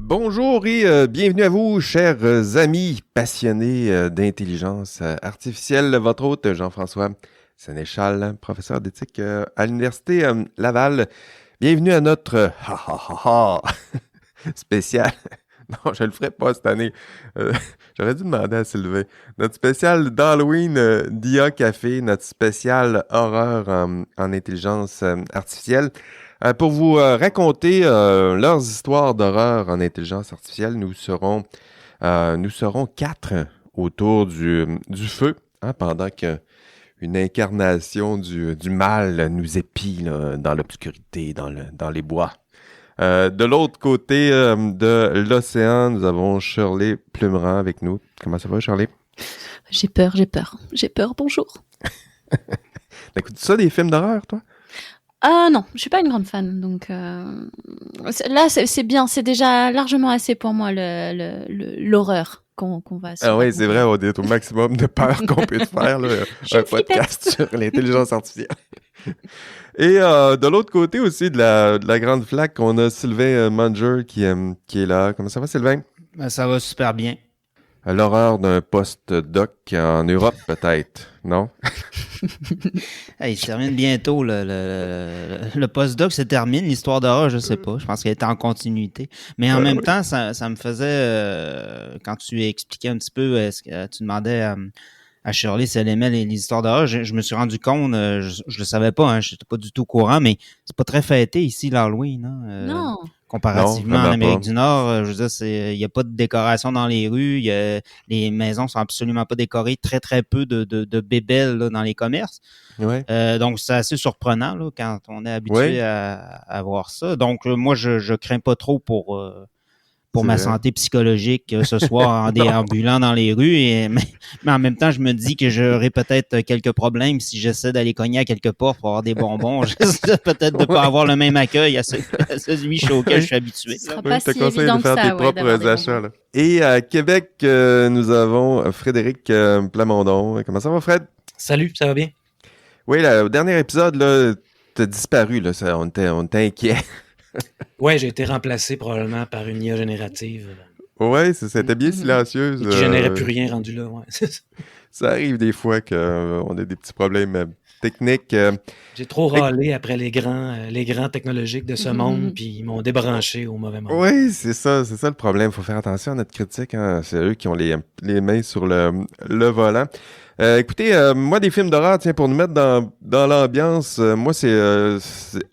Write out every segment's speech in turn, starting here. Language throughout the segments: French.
Bonjour et bienvenue à vous, chers amis passionnés d'intelligence artificielle. Votre hôte, Jean-François Sénéchal, professeur d'éthique à l'Université Laval. Bienvenue à notre spécial. Non, je le ferai pas cette année. J'aurais dû demander à Sylvain. Notre spécial d'Halloween d'IA Café, notre spécial horreur en intelligence artificielle. Pour vous raconter leurs histoires d'horreur en intelligence artificielle, nous serons 4 autour du feu, hein, pendant qu'une incarnation du mal nous épie là, dans l'obscurité, dans les bois. De l'autre côté de l'océan, nous avons Shirley Plumerand avec nous. Comment ça va, Shirley? J'ai peur, bonjour. T'écoutes ça, des films d'horreur, toi? Non, je suis pas une grande fan, donc là c'est bien, c'est déjà largement assez pour moi l'horreur qu'on va. Ah oui, c'est vrai, on est au maximum de peur qu'on peut faire là, un podcast sur l'intelligence artificielle. Et de l'autre côté aussi de la grande flaque, on a Sylvain Munger qui est là. Comment ça va, Sylvain? Ben, ça va super bien. L'horreur d'un post-doc en Europe, peut-être, non? Hey, il se termine bientôt. Le post-doc se termine. L'histoire d'horreur, je sais pas. Je pense qu'elle était en continuité. Mais en même temps, ça me faisait... quand tu expliquais un petit peu, tu demandais à Shirley si elle aimait les histoires d'horreur, je me suis rendu compte, je le savais pas, hein, je n'étais pas du tout au courant, mais c'est pas très fêté ici, l'Halloween. Hein, non. Comparativement en Amérique du Nord, je veux dire, il y a pas de décoration dans les rues, les maisons sont absolument pas décorées, très très peu de bébelles là, dans les commerces. Ouais. Donc c'est assez surprenant là, quand on est habitué à voir ça. Donc moi je crains pas trop pour ma santé psychologique ce soir en déambulant dans les rues. Mais en même temps, je me dis que j'aurais peut-être quelques problèmes si j'essaie d'aller cogner à quelque portes pour avoir des bonbons. J'essaie peut-être de pas avoir le même accueil à celui auquel je suis habitué. Ce sera pas si évident que ça, tes propres achats. Là. Et à Québec, nous avons Frédéric Plamondon. Comment ça va, Fred? Salut, ça va bien? Oui, au dernier épisode, là, t'as disparu. Là, on était inquiets. Ouais, j'ai été remplacé probablement par une IA générative. Ouais, c'était bien silencieuse. Qui générait plus rien rendu là, ouais. Ça arrive des fois qu'on a des petits problèmes techniques. J'ai trop râlé après les grands technologiques de ce monde, puis ils m'ont débranché au mauvais moment. Oui, c'est ça le problème. Il faut faire attention à notre critique. Hein. C'est eux qui ont les mains sur le volant. Écoutez, moi, des films d'horreur, tiens, pour nous mettre dans l'ambiance, moi, c'est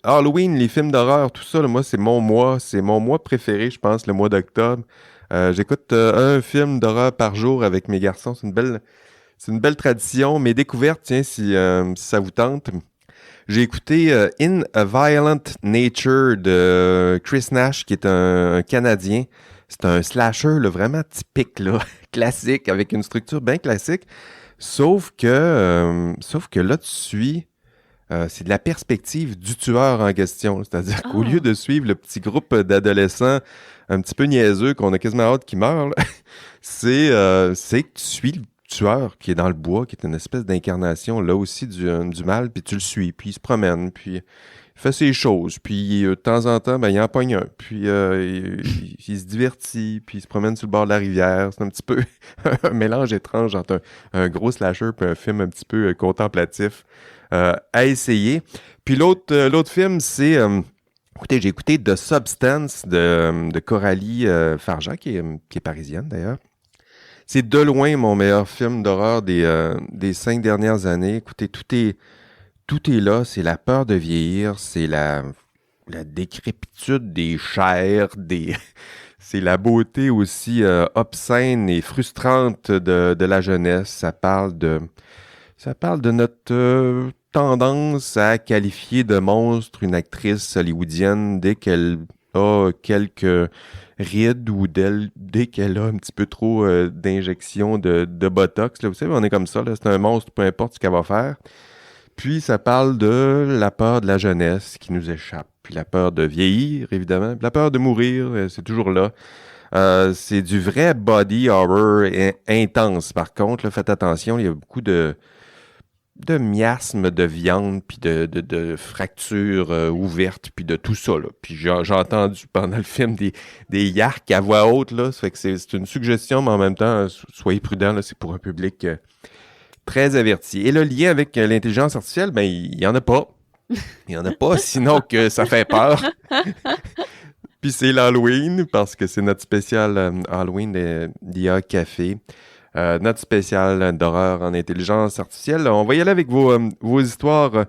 Halloween, les films d'horreur, tout ça, là, moi, c'est mon mois préféré, je pense, le mois d'octobre. J'écoute un film d'horreur par jour avec mes garçons, c'est une belle tradition. Mes découvertes, tiens, si ça vous tente, j'ai écouté In a Violent Nature de Chris Nash, qui est un Canadien. C'est un slasher là, vraiment typique, là, classique, avec une structure bien classique. Sauf que là, tu suis, c'est de la perspective du tueur en question. C'est-à-dire qu'au lieu de suivre le petit groupe d'adolescents un petit peu niaiseux qu'on a quasiment hâte qu'ils meurent, là, c'est que tu suis le tueur qui est dans le bois, qui est une espèce d'incarnation, là aussi, du mal, puis tu le suis, puis il se promène, puis il fait ses choses, puis de temps en temps, ben, il en pogne un, puis il se divertit, puis il se promène sur le bord de la rivière. C'est un petit peu un mélange étrange entre un gros slasher et un film un petit peu contemplatif à essayer. Puis l'autre film, c'est... écoutez, j'ai écouté The Substance de Coralie Farja, qui est parisienne d'ailleurs. C'est de loin mon meilleur film d'horreur des 5 dernières années. Écoutez, tout est là, c'est la peur de vieillir, c'est la décrépitude des chairs, c'est la beauté aussi obscène et frustrante de la jeunesse. Ça parle de notre tendance à qualifier de monstre une actrice hollywoodienne dès qu'elle a quelques ride ou dès qu'elle a un petit peu trop d'injections de Botox. Là, vous savez, on est comme ça, là, c'est un monstre, peu importe ce qu'elle va faire. Puis ça parle de la peur de la jeunesse qui nous échappe, puis la peur de vieillir, évidemment, puis la peur de mourir, c'est toujours là. C'est du vrai body horror intense, par contre, là, faites attention, il y a beaucoup de miasmes de viande, puis de fractures ouvertes, puis de tout ça, là. Puis j'ai entendu pendant le film des yarks à voix haute, là, ça fait que c'est une suggestion, mais en même temps, soyez prudents, là, c'est pour un public très averti. Et le lien avec l'intelligence artificielle, ben, il y en a pas. Il y en a pas, sinon que ça fait peur. Puis c'est l'Halloween, parce que c'est notre spécial Halloween d'IA Café. Notre spécial d'horreur en intelligence artificielle. On va y aller avec vos histoires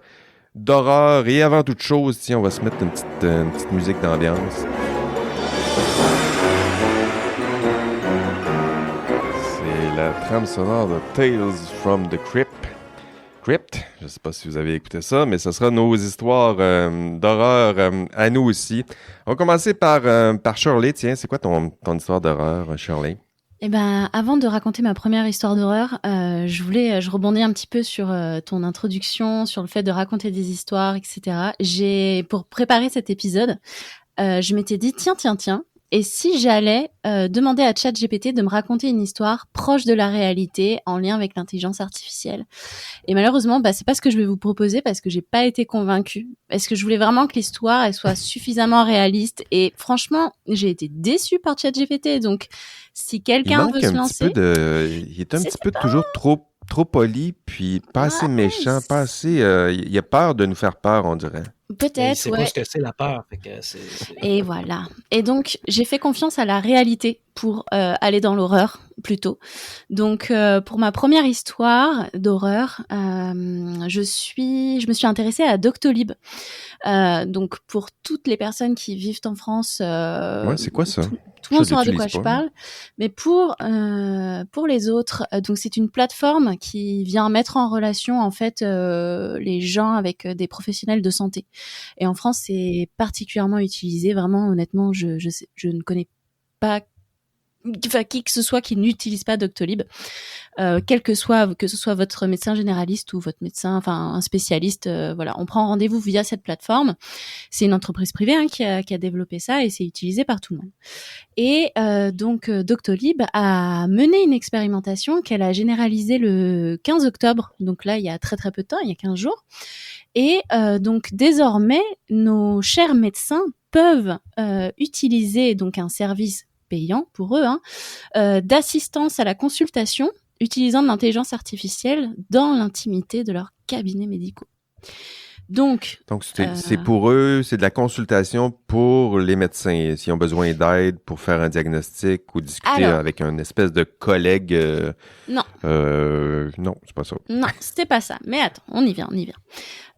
d'horreur. Et avant toute chose, tiens, on va se mettre une petite musique d'ambiance. C'est la trame sonore de Tales from the Crypt. Je ne sais pas si vous avez écouté ça, mais ce sera nos histoires d'horreur à nous aussi. On va commencer par Shirley. Tiens, c'est quoi ton histoire d'horreur, Shirley? Eh ben, avant de raconter ma première histoire d'horreur, je rebondis un petit peu sur ton introduction, sur le fait de raconter des histoires, etc. Pour préparer cet épisode, je m'étais dit, tiens, et si j'allais demander à ChatGPT de me raconter une histoire proche de la réalité en lien avec l'intelligence artificielle. Et malheureusement, c'est pas ce que je vais vous proposer parce que j'ai pas été convaincue. Parce que je voulais vraiment que l'histoire elle soit suffisamment réaliste. Et franchement, j'ai été déçue par ChatGPT. Donc, si quelqu'un veut se lancer, il est un petit peu toujours trop poli, puis pas assez méchant, pas assez. Il a peur de nous faire peur, on dirait. Peut-être, c'est pas ce que c'est la peur. Fait que Et voilà. Et donc, j'ai fait confiance à la réalité pour aller dans l'horreur, plutôt. Donc, pour ma première histoire d'horreur, je me suis intéressée à Doctolib. Donc, pour toutes les personnes qui vivent en France... ouais, c'est quoi ça? Tout le monde saura de quoi je parle. Mais pour les autres, donc c'est une plateforme qui vient mettre en relation en fait les gens avec des professionnels de santé. Et en France, c'est particulièrement utilisé. Vraiment, honnêtement, je ne connais pas qui que ce soit qui n'utilise pas Doctolib, que ce soit votre médecin généraliste ou votre médecin, enfin un spécialiste, voilà, on prend rendez-vous via cette plateforme. C'est une entreprise privée qui a développé ça et c'est utilisé par tout le monde. Et donc Doctolib a mené une expérimentation qu'elle a généralisée le 15 octobre, donc là il y a très très peu de temps, il y a 15 jours. Et donc désormais, nos chers médecins peuvent utiliser donc un service payant pour eux, d'assistance à la consultation utilisant de l'intelligence artificielle dans l'intimité de leurs cabinets médicaux. Donc c'est pour eux, c'est de la consultation pour les médecins s'ils ont besoin d'aide pour faire un diagnostic ou discuter avec un espèce de collègue. Non. Non, c'est pas ça. Non, c'était pas ça. Mais attends, on y vient.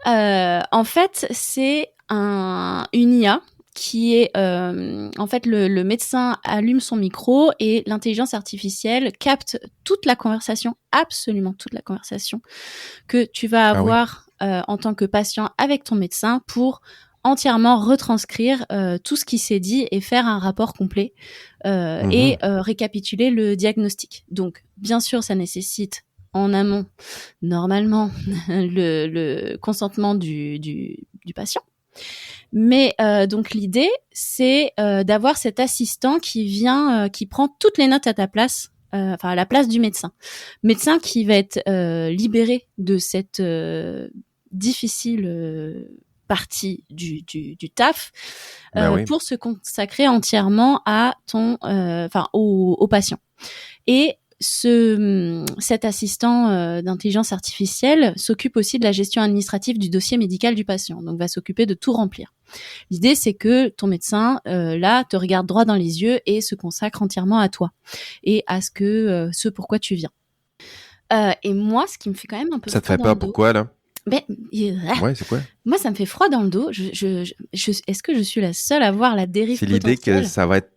En fait, c'est une IA qui est en fait le médecin allume son micro et l'intelligence artificielle capte toute la conversation, absolument toute la conversation que tu vas avoir en tant que patient avec ton médecin pour entièrement retranscrire tout ce qui s'est dit et faire un rapport complet et récapituler le diagnostic. Donc, bien sûr, ça nécessite en amont, normalement, le consentement du patient. Mais donc l'idée, c'est d'avoir cet assistant qui vient, qui prend toutes les notes à ta place, à la place du médecin. Médecin qui va être libéré de cette difficile partie du taf pour se consacrer entièrement à au patient. Et cet assistant d'intelligence artificielle s'occupe aussi de la gestion administrative du dossier médical du patient, donc va s'occuper de tout remplir. L'idée, c'est que ton médecin, là, te regarde droit dans les yeux et se consacre entièrement à toi et à ce pourquoi tu viens. Et moi, ce qui me fait quand même un peu ça te fait peur, pourquoi, là? Ouais, c'est quoi? Moi, ça me fait froid dans le dos. Est-ce que je suis la seule à voir la dérive potentielle? C'est l'idée que ça va être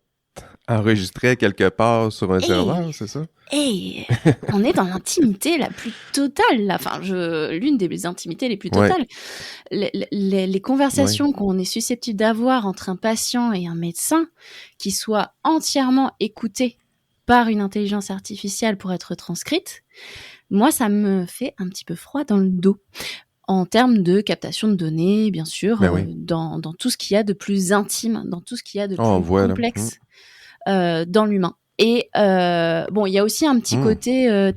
enregistré quelque part sur un serveur, c'est ça? On est dans l'intimité la plus totale, là. Enfin, l'une des intimités les plus totales. Les conversations qu'on est susceptible d'avoir entre un patient et un médecin qui soient entièrement écoutées par une intelligence artificielle pour être transcrites, moi, ça me fait un petit peu froid dans le dos. En termes de captation de données, bien sûr, dans tout ce qu'il y a de plus intime, dans tout ce qu'il y a de plus complexe dans l'humain. Et bon, il y a aussi un petit côté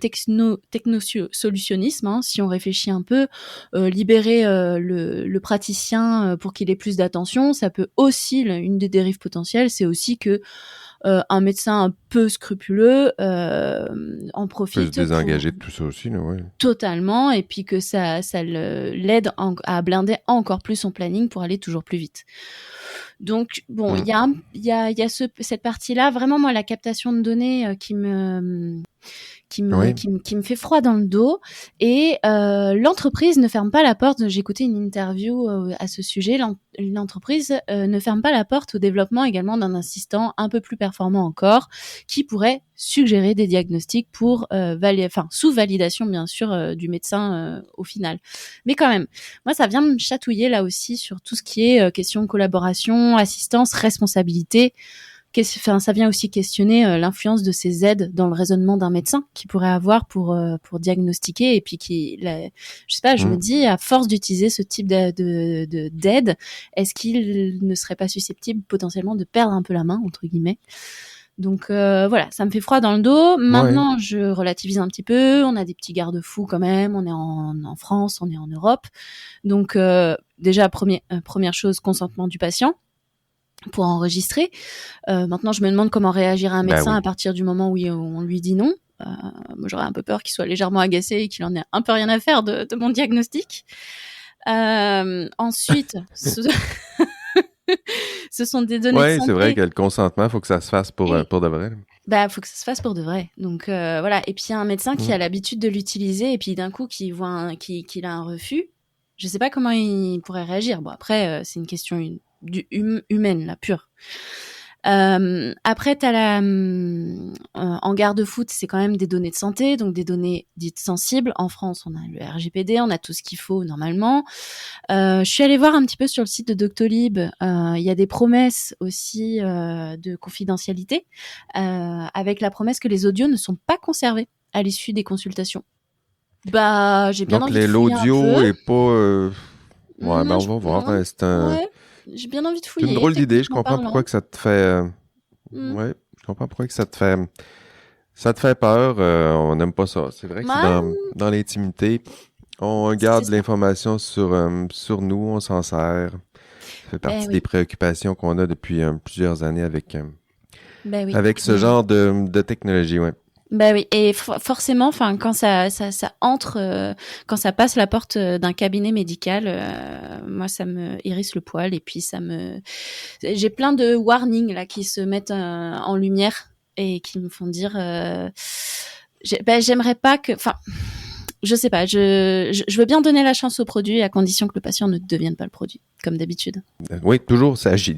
techno-solutionnisme, hein, si on réfléchit un peu. Libérer le praticien pour qu'il ait plus d'attention, ça peut aussi, une des dérives potentielles, c'est aussi que un médecin un peu scrupuleux en profite. Peut se désengager de tout ça aussi, là, ouais. Totalement, et puis que ça l'aide à blinder encore plus son planning pour aller toujours plus vite. Donc bon, il y a cette partie-là, vraiment moi la captation de données qui me fait froid dans le dos, et l'entreprise ne ferme pas la porte. J'ai écouté une interview à ce sujet. L'entreprise ne ferme pas la porte au développement également d'un assistant un peu plus performant encore, qui pourrait suggérer des diagnostics pour sous validation bien sûr du médecin au final. Mais quand même, moi ça vient me chatouiller là aussi sur tout ce qui est question de collaboration, assistance, responsabilité. Ça vient aussi questionner l'influence de ces aides dans le raisonnement d'un médecin qui pourrait avoir pour diagnostiquer, et puis je sais pas, je me dis, à force d'utiliser ce type d'aide, est-ce qu'il ne serait pas susceptible potentiellement de perdre un peu la main, entre guillemets. Donc voilà, ça me fait froid dans le dos. Maintenant, je relativise un petit peu. On a des petits garde-fous quand même. On est en France, on est en Europe. Donc déjà, première chose, consentement du patient pour enregistrer. Maintenant, je me demande comment réagirait un médecin à partir du moment où on lui dit non. Moi, j'aurais un peu peur qu'il soit légèrement agacé et qu'il en ait un peu rien à faire de mon diagnostic. Ensuite, ce sont des données de santé. Oui, c'est vrai que le consentement, il faut que ça se fasse pour de vrai. Faut que ça se fasse pour de vrai. Donc voilà. Et puis il y a un médecin qui a l'habitude de l'utiliser, et puis d'un coup qu'il voit qu'il a un refus. Je sais pas comment il pourrait réagir. Bon, après c'est une question humaine, là, pure. Après, t'as en garde-fou, c'est quand même des données de santé, donc des données dites sensibles. En France, on a le RGPD, on a tout ce qu'il faut normalement. Je suis allée voir un petit peu sur le site de Doctolib. Il y a des promesses aussi de confidentialité, avec la promesse que les audios ne sont pas conservés à l'issue des consultations. J'ai bien envie de fouiller un peu. Donc l'audio est pas... on va voir. C'est un... J'ai bien envie de fouiller. C'est une drôle d'idée. Je comprends pourquoi que ça te fait... Ouais, je comprends pourquoi que ça te fait peur. On n'aime pas ça. C'est vrai que c'est dans l'intimité. On garde l'information sur nous, on s'en sert. Ça fait partie des préoccupations qu'on a depuis plusieurs années avec ce genre de technologie, ouais. Oui, et forcément, enfin, quand ça entre, quand ça passe la porte d'un cabinet médical, moi, ça me hérisse le poil, et puis j'ai plein de warnings là qui se mettent en lumière et qui me font dire, j'aimerais pas que, enfin, je sais pas, je veux bien donner la chance au produit à condition que le patient ne devienne pas le produit, comme d'habitude. Oui, toujours, ça agit.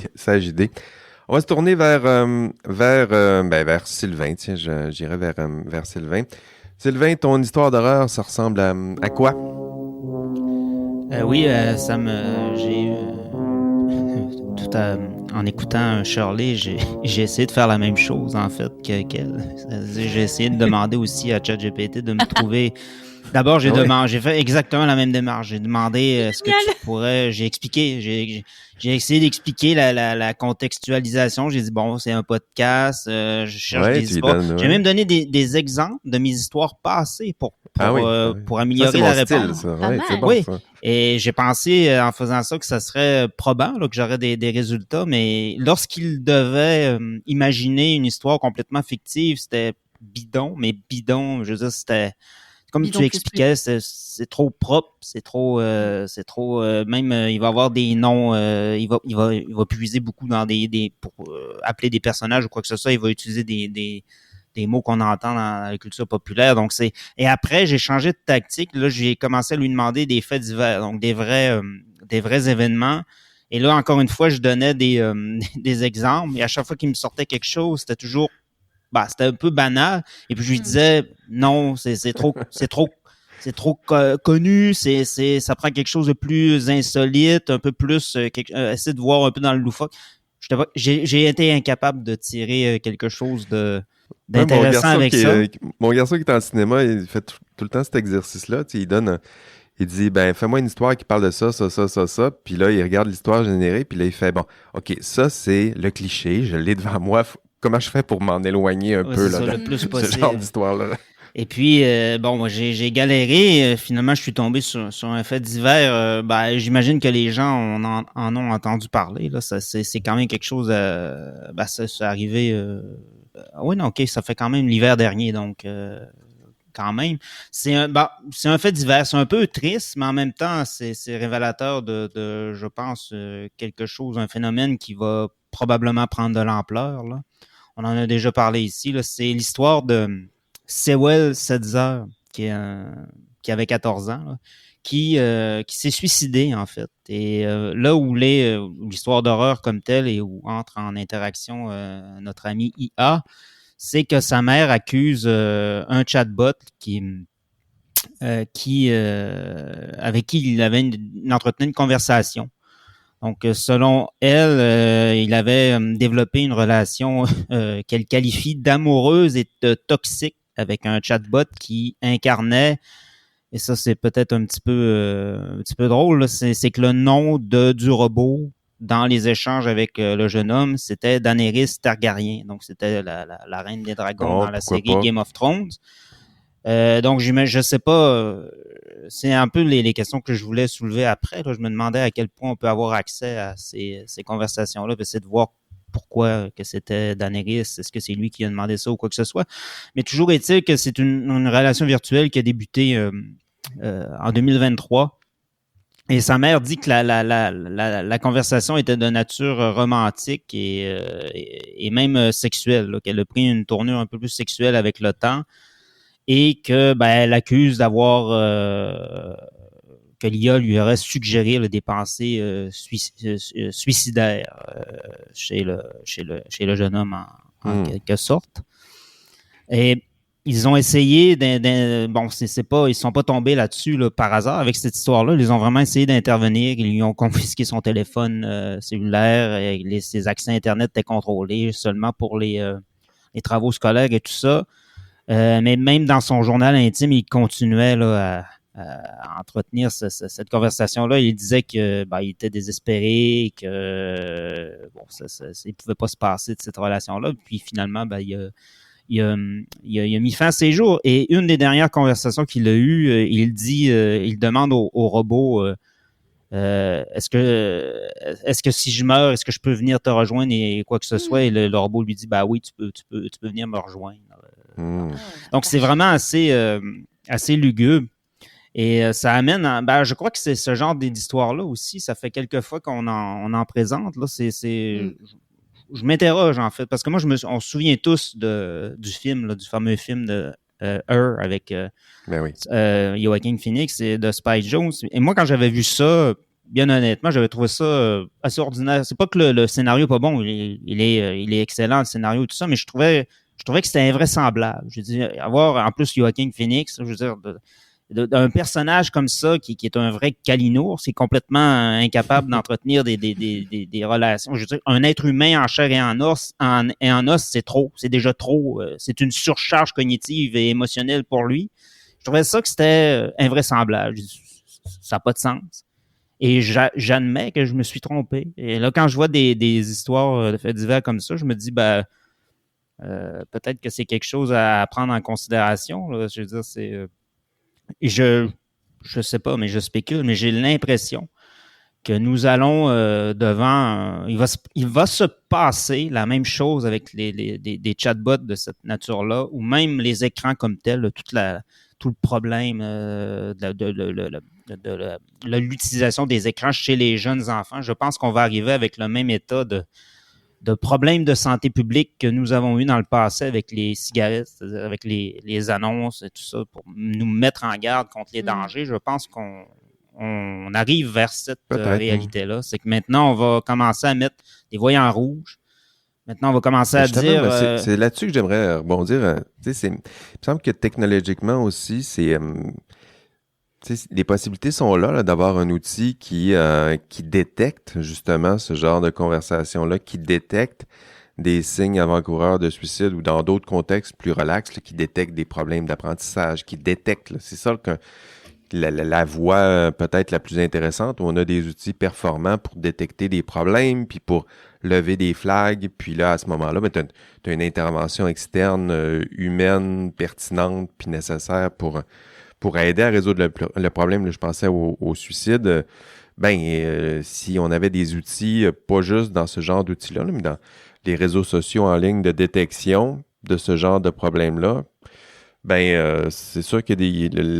On va se tourner vers Sylvain. Tiens, j'irai vers Sylvain. Sylvain, ton histoire d'horreur, ça ressemble à quoi? Oui, en écoutant Shirley, j'ai essayé de faire la même chose, en fait, qu'elle. J'ai essayé de demander aussi à ChatGPT de me trouver... D'abord, j'ai fait exactement la même démarche. J'ai demandé est-ce que tu pourrais... J'ai essayé d'expliquer la contextualisation. J'ai dit, bon, c'est un podcast, je cherche des histoires. J'ai même donné des exemples de mes histoires passées pour améliorer la réponse. C'est bon, ça. Et j'ai pensé, en faisant ça, que ça serait probant, là, que j'aurais des résultats. Mais lorsqu'il devait imaginer une histoire complètement fictive, c'était bidon. Mais bidon, je veux dire, c'était... Comme bidon, tu expliquais, c'est trop propre, c'est trop même il va avoir des noms, il va puiser beaucoup dans pour appeler des personnages ou quoi que ce soit, il va utiliser des mots qu'on entend dans la culture populaire. Donc et après j'ai changé de tactique, là j'ai commencé à lui demander des faits divers, donc des vrais événements Et là, encore une fois, je donnais des exemples. Et à chaque fois qu'il me sortait quelque chose, c'était toujours, c'était un peu banal. Et puis je lui disais, non, c'est trop connu. Ça prend quelque chose de plus insolite, un peu plus, essayer de voir un peu dans le loufoque. J'ai été incapable de tirer quelque chose d'intéressant avec ça. Mon garçon qui est en cinéma, il fait tout le temps cet exercice-là. Il dit, fais-moi une histoire qui parle de ça. Puis là, il regarde l'histoire générée, puis là, il fait, bon, OK, ça, c'est le cliché. Je l'ai devant moi. Comment je fais pour m'en éloigner un peu là, le plus possible. Ce genre d'histoire-là? Et puis, moi, j'ai galéré. Finalement, je suis tombé sur un fait divers. J'imagine que les gens en ont entendu parler. Là. C'est quand même quelque chose... c'est arrivé... oui, non, OK, ça fait quand même l'hiver dernier, donc... quand même. C'est un fait divers. C'est un peu triste, mais en même temps, c'est révélateur de je pense, quelque chose, un phénomène qui va probablement prendre de l'ampleur. Là. On en a déjà parlé ici. Là. C'est l'histoire de Sewell Setzer, qui avait 14 ans, là, qui s'est suicidé, en fait. Et là où l'histoire d'horreur comme telle et où entre en interaction notre ami IA, c'est que sa mère accuse un chatbot avec qui il avait entretenu une conversation. Donc, selon elle, il avait développé une relation qu'elle qualifie d'amoureuse et de toxique avec un chatbot qui incarnait, et ça c'est peut-être un petit peu drôle, là, c'est que le nom du robot dans les échanges avec le jeune homme, c'était Daenerys Targaryen. Donc, c'était la reine des dragons dans la série Game of Thrones. Donc, je sais pas, c'est un peu les questions que je voulais soulever après. Là. Je me demandais à quel point on peut avoir accès à ces conversations-là, puis essayer de voir pourquoi que c'était Daenerys, est-ce que c'est lui qui a demandé ça ou quoi que ce soit. Mais toujours est-il que c'est une relation virtuelle qui a débuté en 2023. Et sa mère dit que la conversation était de nature romantique et même sexuelle, là, qu'elle a pris une tournure un peu plus sexuelle avec le temps et que elle accuse d'avoir que l'IA lui aurait suggéré des pensées suicidaires chez le jeune homme en quelque sorte. Et ils ont essayé ils sont pas tombés là-dessus là, par hasard avec cette histoire-là. Ils ont vraiment essayé d'intervenir. Ils lui ont confisqué son téléphone cellulaire. Et ses accès Internet étaient contrôlés seulement pour les travaux scolaires et tout ça. Mais même dans son journal intime, il continuait là, à entretenir cette conversation-là. Il disait que il était désespéré, que il pouvait pas se passer de cette relation-là. Puis finalement, il a mis fin à ses jours. Et une des dernières conversations qu'il a eues, il demande au robot est-ce que si je meurs, est-ce que je peux venir te rejoindre et quoi que ce soit? Et le robot lui dit oui, tu peux venir me rejoindre. Donc c'est vraiment assez lugubre. Et ça amène je crois que c'est ce genre d'histoire-là aussi. Ça fait quelques fois qu'on en présente. Là, je m'interroge, en fait, parce que moi, on se souvient tous du film, là, du fameux film de Her avec Joaquin Phoenix et de Spike Jonze. Et moi, quand j'avais vu ça, bien honnêtement, j'avais trouvé ça assez ordinaire. C'est pas que le scénario n'est pas bon, il est excellent, le scénario et tout ça, mais je trouvais que c'était invraisemblable. Je veux dire, avoir en plus Joaquin Phoenix, je veux dire, d'un personnage comme ça qui est un vrai calinours, c'est complètement incapable d'entretenir des relations. Je veux dire, un être humain en chair et en os, c'est trop. C'est déjà trop. C'est une surcharge cognitive et émotionnelle pour lui. Je trouvais ça que c'était invraisemblable. Ça n'a pas de sens. Et j'admets que je me suis trompé. Et là, quand je vois des histoires de faits divers comme ça, je me dis, peut-être que c'est quelque chose à prendre en considération. Là. Je veux dire, c'est... je sais pas, mais je spécule, mais j'ai l'impression que nous allons devant... il va se passer la même chose avec des chatbots de cette nature-là, ou même les écrans comme tels, tout le problème de l'utilisation des écrans chez les jeunes enfants. Je pense qu'on va arriver avec le même état de problèmes de santé publique que nous avons eu dans le passé avec les cigarettes, c'est-à-dire avec les annonces et tout ça, pour nous mettre en garde contre les dangers. Je pense qu'on on arrive vers cette réalité-là. C'est que maintenant, on va commencer à mettre des voyants rouges. Maintenant, on va commencer à dire... C'est là-dessus que j'aimerais rebondir. Il me semble que technologiquement aussi, les possibilités sont là d'avoir un outil qui détecte justement ce genre de conversation-là, qui détecte des signes avant-coureurs de suicide ou dans d'autres contextes plus relax, qui détectent des problèmes d'apprentissage, qui détectent. C'est ça la voie peut-être la plus intéressante, où on a des outils performants pour détecter des problèmes, puis pour lever des flags, puis là, à ce moment-là, tu as une intervention externe, humaine, pertinente, puis nécessaire pour aider à résoudre le problème. Là, je pensais au suicide. Si on avait des outils, pas juste dans ce genre d'outils-là, mais dans les réseaux sociaux en ligne de détection de ce genre de problème-là, c'est sûr que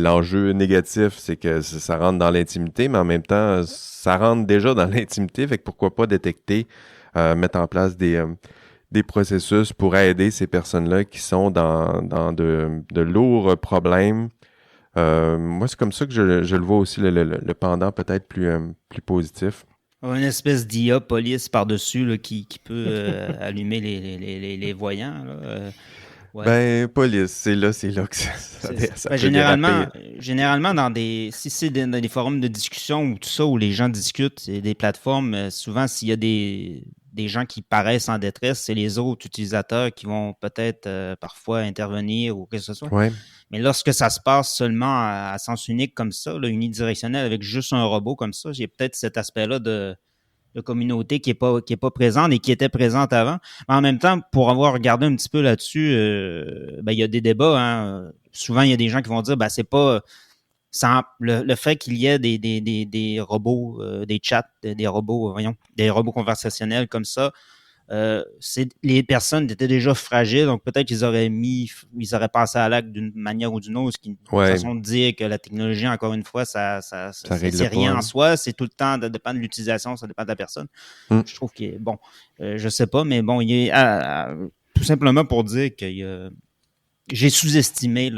l'enjeu négatif, c'est que ça rentre dans l'intimité, mais en même temps, ça rentre déjà dans l'intimité, fait que pourquoi pas détecter, mettre en place des processus pour aider ces personnes-là qui sont dans de lourds problèmes. Moi, c'est comme ça que je le vois aussi, le pendant peut-être plus positif. Une espèce d'IA police par-dessus là, qui peut allumer les voyants. Là. Ouais. Police, c'est là que ça peut généralement, si c'est dans des forums de discussion ou tout ça, où les gens discutent, c'est des plateformes, souvent, s'il y a des gens qui paraissent en détresse, c'est les autres utilisateurs qui vont peut-être parfois intervenir ou quelque chose. Ouais. Mais lorsque ça se passe seulement à sens unique comme ça, là, unidirectionnel avec juste un robot comme ça, j'ai peut-être cet aspect-là de communauté qui est pas présente et qui était présente avant. Mais en même temps, pour avoir regardé un petit peu là-dessus, il y a des débats. Hein. Souvent, il y a des gens qui vont dire c'est pas le fait qu'il y ait des robots, des chats, des robots conversationnels comme ça. Les personnes étaient déjà fragiles, donc peut-être qu'ils auraient passé à l'acte d'une manière ou d'une autre, ce qui est une façon de dire que la technologie, encore une fois, ça c'est rien en soi, c'est tout le temps, ça dépend de l'utilisation, ça dépend de la personne. Je trouve qu'il est bon, je sais pas, mais bon, il est tout simplement pour dire que j'ai sous-estimé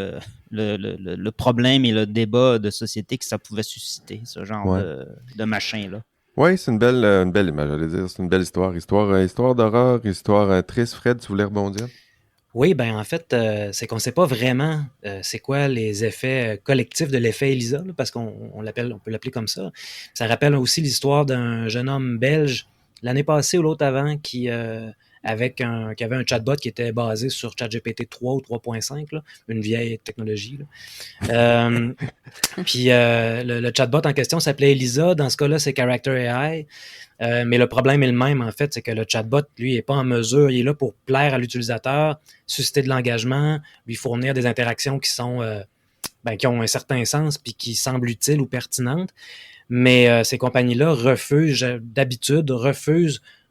le problème et le débat de société que ça pouvait susciter, ce genre de machin-là. Oui, c'est une belle image, j'allais dire. C'est une belle histoire. Histoire d'horreur, histoire triste. Fred, tu voulais rebondir? Oui, en fait, c'est qu'on ne sait pas vraiment c'est quoi les effets collectifs de l'effet ELISA, là, parce qu'on peut l'appeler comme ça. Ça rappelle aussi l'histoire d'un jeune homme belge l'année passée ou l'autre avant qui avait un chatbot qui était basé sur ChatGPT 3 ou 3.5, là, une vieille technologie. Puis le chatbot en question s'appelait Elisa. Dans ce cas-là, c'est Character AI. Mais le problème est le même, en fait, c'est que le chatbot, lui, n'est pas en mesure, il est là pour plaire à l'utilisateur, susciter de l'engagement, lui fournir des interactions qui sont qui ont un certain sens puis qui semblent utiles ou pertinentes. Mais ces compagnies-là refusent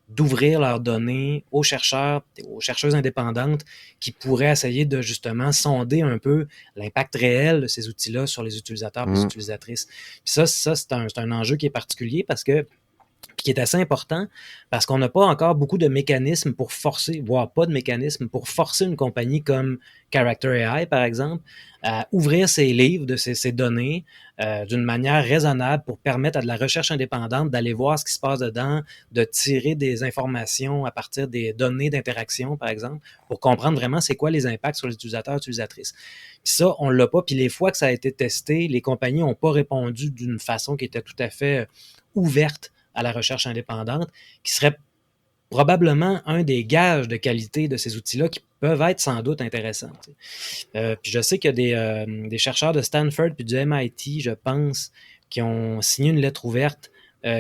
d'ouvrir leurs données aux chercheurs, aux chercheuses indépendantes qui pourraient essayer de justement sonder un peu l'impact réel de ces outils-là sur les utilisateurs et les utilisatrices. Puis ça c'est un enjeu qui est particulier qui est assez important parce qu'on n'a pas encore beaucoup de mécanismes pour forcer, voire pas de mécanismes pour forcer une compagnie comme Character AI, par exemple, à ouvrir ses livres de ses données d'une manière raisonnable pour permettre à de la recherche indépendante d'aller voir ce qui se passe dedans, de tirer des informations à partir des données d'interaction, par exemple, pour comprendre vraiment c'est quoi les impacts sur les utilisateurs et utilisatrices. Puis ça, on l'a pas. Puis les fois que ça a été testé, les compagnies n'ont pas répondu d'une façon qui était tout à fait ouverte à la recherche indépendante, qui serait probablement un des gages de qualité de ces outils-là qui peuvent être sans doute intéressants. Puis je sais qu'il y a des chercheurs de Stanford puis du MIT, je pense, qui ont signé une lettre ouverte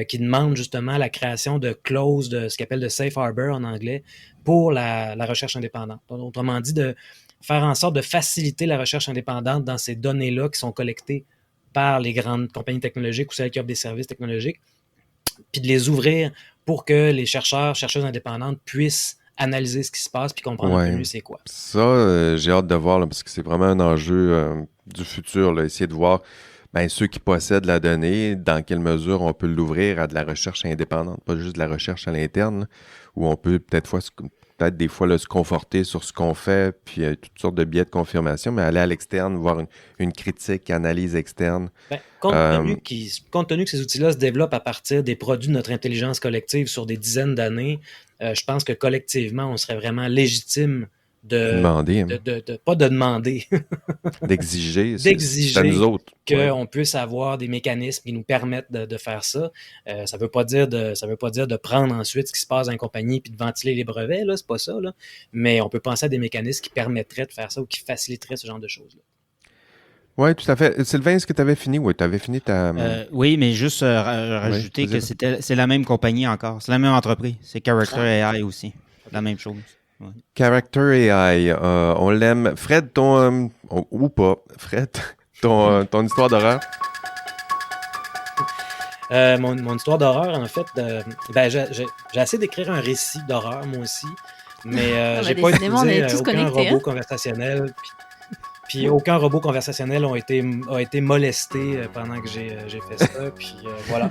qui demande justement la création de clauses de ce qu'on appelle de safe harbor en anglais pour la recherche indépendante. Autrement dit, de faire en sorte de faciliter la recherche indépendante dans ces données-là qui sont collectées par les grandes compagnies technologiques ou celles qui offrent des services technologiques, puis de les ouvrir pour que les chercheuses indépendantes puissent analyser ce qui se passe puis comprendre un peu mieux c'est quoi. Ça, j'ai hâte de voir, là, parce que c'est vraiment un enjeu du futur, là, essayer de voir ceux qui possèdent la donnée, dans quelle mesure on peut l'ouvrir à de la recherche indépendante, pas juste de la recherche à l'interne, là, où on peut peut-être peut-être des fois se conforter sur ce qu'on fait, puis toutes sortes de biais de confirmation, mais aller à l'externe, voir une critique, analyse externe. Compte tenu que ces outils-là se développent à partir des produits de notre intelligence collective sur des dizaines d'années, je pense que collectivement, on serait vraiment légitime demander, pas de demander, d'exiger c'est à nous autres qu'on puisse avoir des mécanismes qui nous permettent de faire ça. Ça veut pas dire de prendre ensuite ce qui se passe dans une compagnie puis de ventiler les brevets, là, c'est pas ça, là. Mais on peut penser à des mécanismes qui permettraient de faire ça ou qui faciliteraient ce genre de choses-là. Oui, tout à fait. Sylvain, est-ce que tu avais fini? Oui, tu avais fini ta... Oui, mais juste rajouter que c'est la même compagnie encore. C'est la même entreprise. C'est Character AI aussi. La même chose. Ouais. Character AI, on l'aime. Fred, ou pas, Fred, ton histoire d'horreur? Mon histoire d'horreur, en fait, j'ai essayé d'écrire un récit d'horreur, moi aussi, mais j'ai pas utilisé aucun robot conversationnel. Puis aucun robot conversationnel a été molesté pendant que j'ai fait ça. Puis voilà.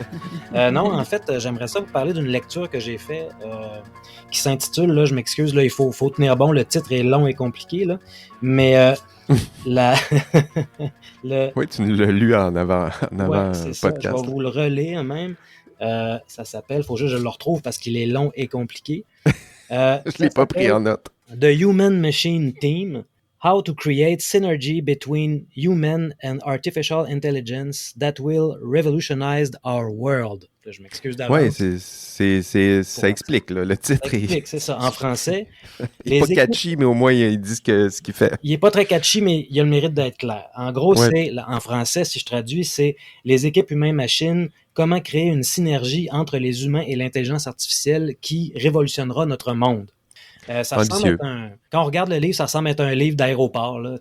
Non, en fait, j'aimerais ça vous parler d'une lecture que j'ai faite qui s'intitule, là, je m'excuse, là, il faut tenir bon, le titre est long et compliqué, là, mais Oui, tu nous l'as lu en avant c'est podcast. Ça, je vais vous le relire même. Ça s'appelle, faut juste que je le retrouve parce qu'il est long et compliqué. Je l'ai pas pris en note. The Human Machine Team. How to create synergy between human and artificial intelligence that will revolutionize our world. Là, je m'excuse d'avance. Oui, ça explique, là, le titre. Ça explique, c'est ça. En français. Il n'est pas catchy, mais au moins, il dit ce qu'il fait. Il n'est pas très catchy, mais il a le mérite d'être clair. En gros, en français, si je traduis, c'est les équipes humains-machines, comment créer une synergie entre les humains et l'intelligence artificielle qui révolutionnera notre monde. Ça ressemble être quand on regarde le livre, ça ressemble être un livre d'aéroport. Là,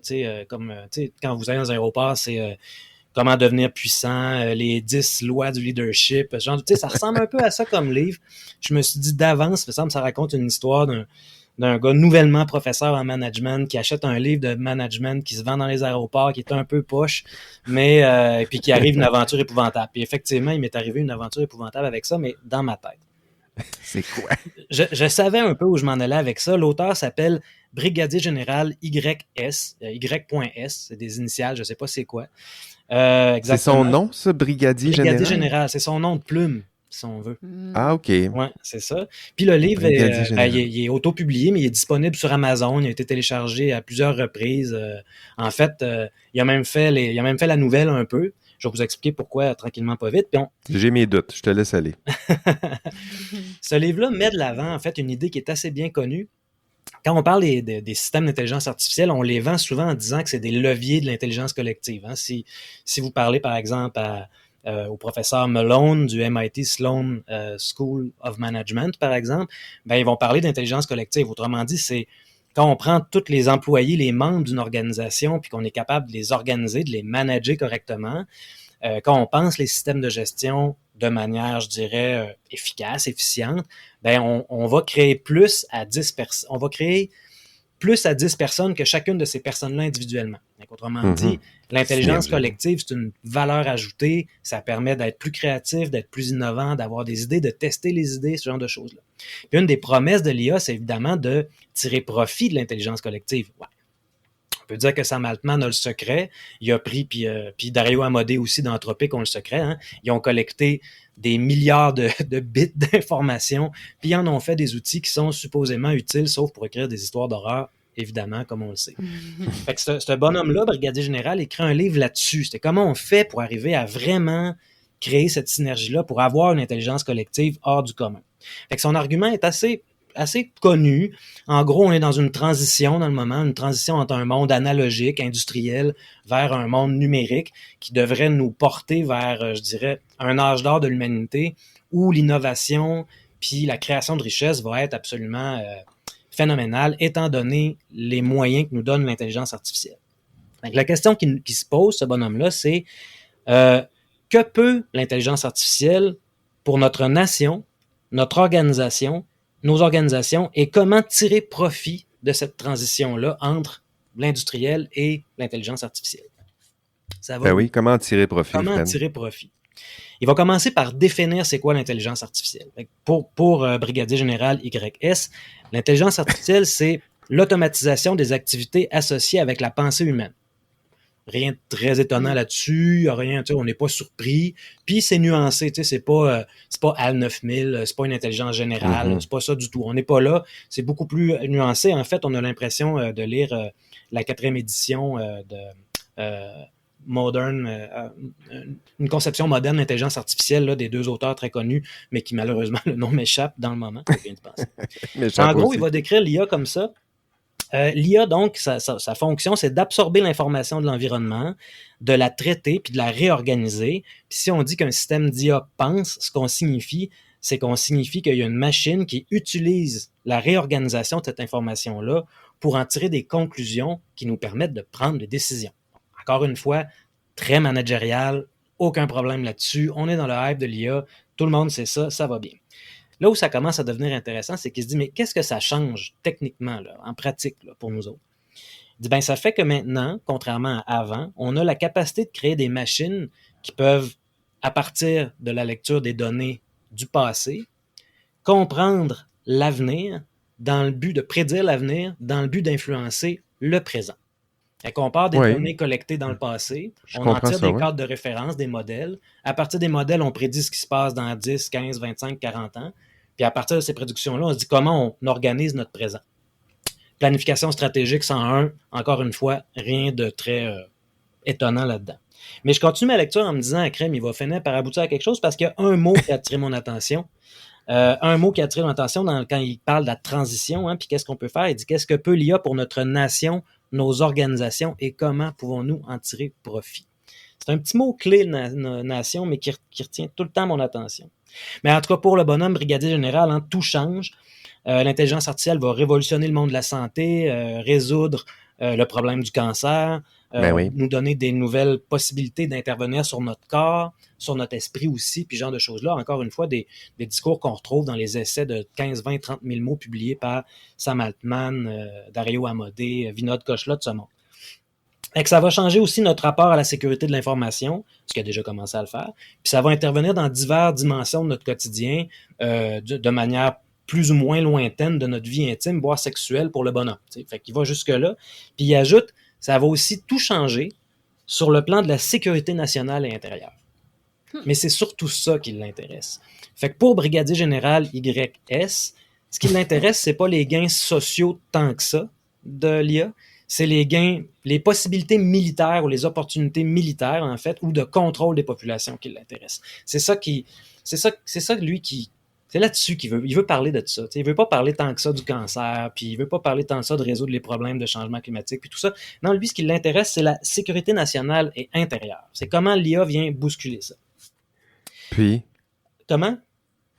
quand vous allez dans un aéroport, c'est comment devenir puissant, les 10 lois du leadership. Genre, ça ressemble un peu à ça comme livre. Je me suis dit d'avance, ça raconte une histoire d'un gars nouvellement professeur en management qui achète un livre de management qui se vend dans les aéroports, qui est un peu poche, mais puis qui arrive une aventure épouvantable. Puis effectivement, il m'est arrivé une aventure épouvantable avec ça, mais dans ma tête. C'est quoi? Je savais un peu où je m'en allais avec ça. L'auteur s'appelle Brigadier Général YS, Y.S, c'est des initiales, je ne sais pas c'est quoi. C'est son nom, ça, Brigadier Général? Brigadier Général, c'est son nom de plume, si on veut. Ah, OK. Ouais, c'est ça. Puis le livre, il est auto-publié, mais il est disponible sur Amazon. Il a été téléchargé à plusieurs reprises. En fait, il a même fait la nouvelle un peu. Je vais vous expliquer pourquoi tranquillement, pas vite. J'ai mes doutes, je te laisse aller. Ce livre-là met de l'avant, en fait, une idée qui est assez bien connue. Quand on parle des systèmes d'intelligence artificielle, on les vend souvent en disant que c'est des leviers de l'intelligence collective. Hein. Si vous parlez, par exemple, au professeur Malone du MIT Sloan School of Management, par exemple, ben, ils vont parler d'intelligence collective. Autrement dit, c'est quand on prend tous les employés, les membres d'une organisation, puis qu'on est capable de les organiser, de les manager correctement, quand on pense les systèmes de gestion de manière, je dirais, efficace, efficiente, ben on va créer plus à 10 personnes. On va créer plus à 10 personnes que chacune de ces personnes-là individuellement. Donc, autrement dit, l'intelligence collective, c'est une valeur ajoutée. Ça permet d'être plus créatif, d'être plus innovant, d'avoir des idées, de tester les idées, ce genre de choses-là. Puis une des promesses de l'IA, c'est évidemment de tirer profit de l'intelligence collective. Ouais. On peut dire que Sam Altman a le secret. Il a pris, puis Dario Amodei aussi d'Anthropic ont le secret. Hein. Ils ont collecté des milliards de bits d'informations, puis ils en ont fait des outils qui sont supposément utiles, sauf pour écrire des histoires d'horreur, évidemment, comme on le sait. Fait que ce bonhomme-là, Brigadier Général, écrit un livre là-dessus. C'était comment on fait pour arriver à vraiment créer cette synergie-là, pour avoir une intelligence collective hors du commun. Fait que son argument est assez connu. En gros, on est dans une transition dans le moment, une transition entre un monde analogique, industriel, vers un monde numérique qui devrait nous porter vers, je dirais, un âge d'or de l'humanité où l'innovation puis la création de richesse va être absolument phénoménale étant donné les moyens que nous donne l'intelligence artificielle. Donc, la question qui se pose, ce bonhomme-là, c'est que peut l'intelligence artificielle pour notre nation, notre organisation, nos organisations et comment tirer profit de cette transition-là entre l'industriel et l'intelligence artificielle. Ça va? Ben oui, comment tirer profit? Comment tirer profit? Il va commencer par définir c'est quoi l'intelligence artificielle. Pour Brigadier Général YS, l'intelligence artificielle, c'est l'automatisation des activités associées avec la pensée humaine. Rien de très étonnant là-dessus, rien, on n'est pas surpris. Puis c'est nuancé, c'est pas HAL 9000, c'est pas une intelligence générale, c'est pas ça du tout. On n'est pas là, c'est beaucoup plus nuancé. En fait, on a l'impression de lire la 4e édition de une conception moderne d'intelligence artificielle là, des 2 auteurs très connus, mais qui malheureusement le nom m'échappe dans le moment. En gros, il va décrire l'IA comme ça. L'IA, donc, sa fonction, c'est d'absorber l'information de l'environnement, de la traiter, puis de la réorganiser. Puis si on dit qu'un système d'IA pense, ce qu'on signifie, c'est qu'on signifie qu'il y a une machine qui utilise la réorganisation de cette information-là pour en tirer des conclusions qui nous permettent de prendre des décisions. Encore une fois, très managérial, aucun problème là-dessus. On est dans le hype de l'IA, tout le monde sait ça, ça va bien. Là où ça commence à devenir intéressant, c'est qu'il se dit, mais qu'est-ce que ça change techniquement, là, en pratique, là, pour nous autres? Il dit, ça fait que maintenant, contrairement à avant, on a la capacité de créer des machines qui peuvent, à partir de la lecture des données du passé, comprendre l'avenir dans le but de prédire l'avenir, dans le but d'influencer le présent. Elle compare des données collectées dans le passé, on en tire des cadres de référence, des modèles. À partir des modèles, on prédit ce qui se passe dans 10, 15, 25, 40 ans. Puis à partir de ces prédictions-là, on se dit comment on organise notre présent. Planification stratégique 101, encore une fois, rien de très étonnant là-dedans. Mais je continue ma lecture en me disant, Crème, il va finir par aboutir à quelque chose parce qu'il y a un mot qui a attiré mon attention. Un mot qui a attiré mon attention quand il parle de la transition, puis qu'est-ce qu'on peut faire? Il dit, qu'est-ce que peut l'IA pour notre nation, nos organisations et comment pouvons-nous en tirer profit? C'est un petit mot clé, nation, mais qui retient tout le temps mon attention. Mais en tout cas, pour le bonhomme brigadier général, tout change. L'intelligence artificielle va révolutionner le monde de la santé, résoudre le problème du cancer, nous donner des nouvelles possibilités d'intervenir sur notre corps, sur notre esprit aussi, puis ce genre de choses-là. Encore une fois, des discours qu'on retrouve dans les essais de 15, 20, 30 000 mots publiés par Sam Altman, Dario Amodei, Vinod Khosla de ce monde. Et que ça va changer aussi notre rapport à la sécurité de l'information, ce qui a déjà commencé à le faire. Puis ça va intervenir dans diverses dimensions de notre quotidien, de manière plus ou moins lointaine de notre vie intime, voire sexuelle pour le bonhomme. T'sais. Fait qu'il va jusque-là. Puis il ajoute, ça va aussi tout changer sur le plan de la sécurité nationale et intérieure. Mais c'est surtout ça qui l'intéresse. Fait que pour Brigadier Général YS, ce qui l'intéresse, c'est pas les gains sociaux tant que ça de l'IA, c'est les gains, les possibilités militaires ou les opportunités militaires, en fait, ou de contrôle des populations qui l'intéressent. C'est là-dessus qu'il veut. Il veut parler de ça. T'sais. Il veut pas parler tant que ça du cancer, puis il veut pas parler tant que ça de résoudre les problèmes de changement climatique, puis tout ça. Non, lui, ce qui l'intéresse, c'est la sécurité nationale et intérieure. C'est comment l'IA vient bousculer ça. Puis? Comment?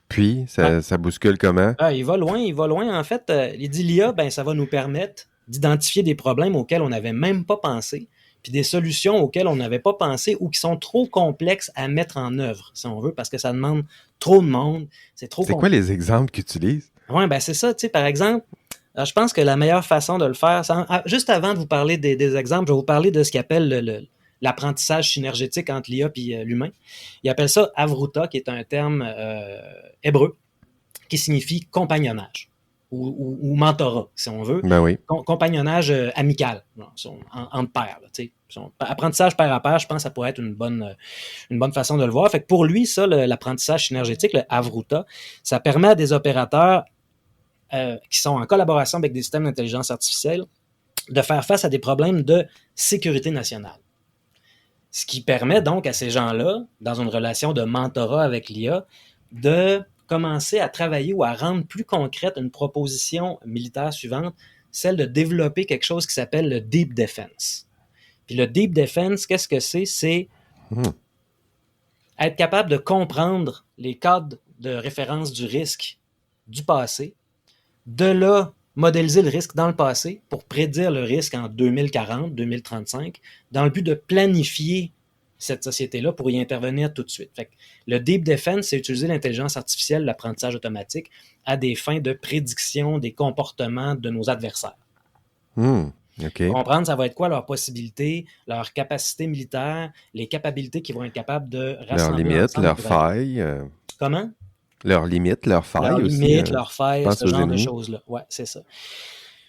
Puis, ça bouscule comment? Il va loin. En fait, il dit l'IA, ça va nous permettre d'identifier des problèmes auxquels on n'avait même pas pensé, puis des solutions auxquelles on n'avait pas pensé ou qui sont trop complexes à mettre en œuvre, si on veut, parce que ça demande trop de monde. C'est quoi les exemples qu'ils utilisent? Oui, c'est ça. Tu sais, par exemple, je pense que la meilleure façon de le faire, juste avant de vous parler des exemples, je vais vous parler de ce qu'il appelle l'apprentissage synergétique entre l'IA et l'humain. Il appelle ça Avruta, qui est un terme hébreu, qui signifie compagnonnage. Ou mentorat, si on veut. Ben oui. Compagnonnage amical, entre pairs. Apprentissage pair à pair, je pense que ça pourrait être une bonne façon de le voir. Fait que pour lui, ça, l'apprentissage synergétique, le Avruta, ça permet à des opérateurs qui sont en collaboration avec des systèmes d'intelligence artificielle de faire face à des problèmes de sécurité nationale. Ce qui permet donc à ces gens-là, dans une relation de mentorat avec l'IA, de commencer à travailler ou à rendre plus concrète une proposition militaire suivante, celle de développer quelque chose qui s'appelle le Deep Defense. Puis le Deep Defense, qu'est-ce que c'est? C'est être capable de comprendre les cadres de référence du risque du passé, de là, modéliser le risque dans le passé pour prédire le risque en 2040, 2035, dans le but de planifier cette société-là pour y intervenir tout de suite. Fait que le Deep Defense, c'est utiliser l'intelligence artificielle, l'apprentissage automatique, à des fins de prédiction des comportements de nos adversaires. OK. Comprendre ça va être quoi leurs possibilités, leurs capacités militaires, les capacités qu'ils vont être capables de rassembler Leurs limites, ensemble. leurs failles. Comment? Leurs limites, leurs failles Leurs aussi. limites, leurs failles, pense ce aux genre de ennemis. choses-là. Ouais, c'est ça.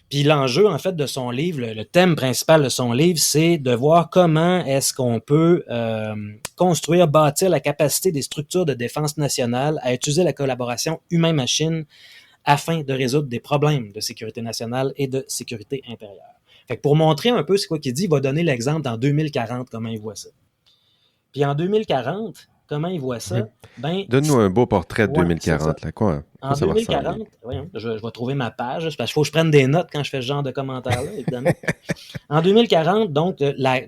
Puis l'enjeu, en fait, de son livre, le thème principal de son livre, c'est de voir comment est-ce qu'on peut construire, bâtir la capacité des structures de défense nationale à utiliser la collaboration humain-machine afin de résoudre des problèmes de sécurité nationale et de sécurité intérieure. Fait que pour montrer un peu c'est quoi qu'il dit, il va donner l'exemple dans 2040, comment il voit ça. Puis en 2040, comment il voit ça? Ben, donne-nous un beau portrait de ouais, 2040. Là, quoi en ça va 2040, voyons, je vais trouver ma page, parce qu'il faut que je prenne des notes quand je fais ce genre de commentaires-là, évidemment. En 2040, donc,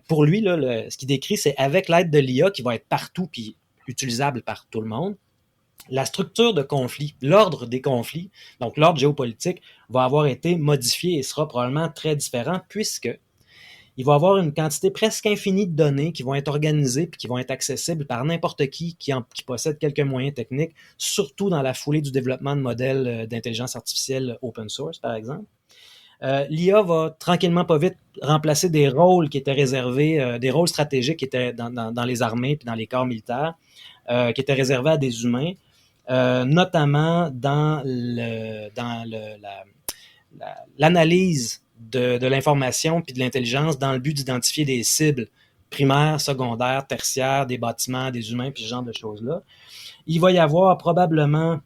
pour lui, là, ce qu'il décrit, c'est avec l'aide de l'IA qui va être partout puis utilisable par tout le monde, la structure de conflit, l'ordre des conflits, donc l'ordre géopolitique, va avoir été modifié et sera probablement très différent puisque il va y avoir une quantité presque infinie de données qui vont être organisées et qui vont être accessibles par n'importe qui possède quelques moyens techniques, surtout dans la foulée du développement de modèles d'intelligence artificielle open source, par exemple. L'IA va tranquillement pas vite remplacer des rôles qui étaient réservés, des rôles stratégiques qui étaient dans les armées et dans les corps militaires, qui étaient réservés à des humains, notamment dans l'analyse de l'information puis de l'intelligence dans le but d'identifier des cibles primaires, secondaires, tertiaires, des bâtiments, des humains, puis ce genre de choses-là. Il va y avoir probablement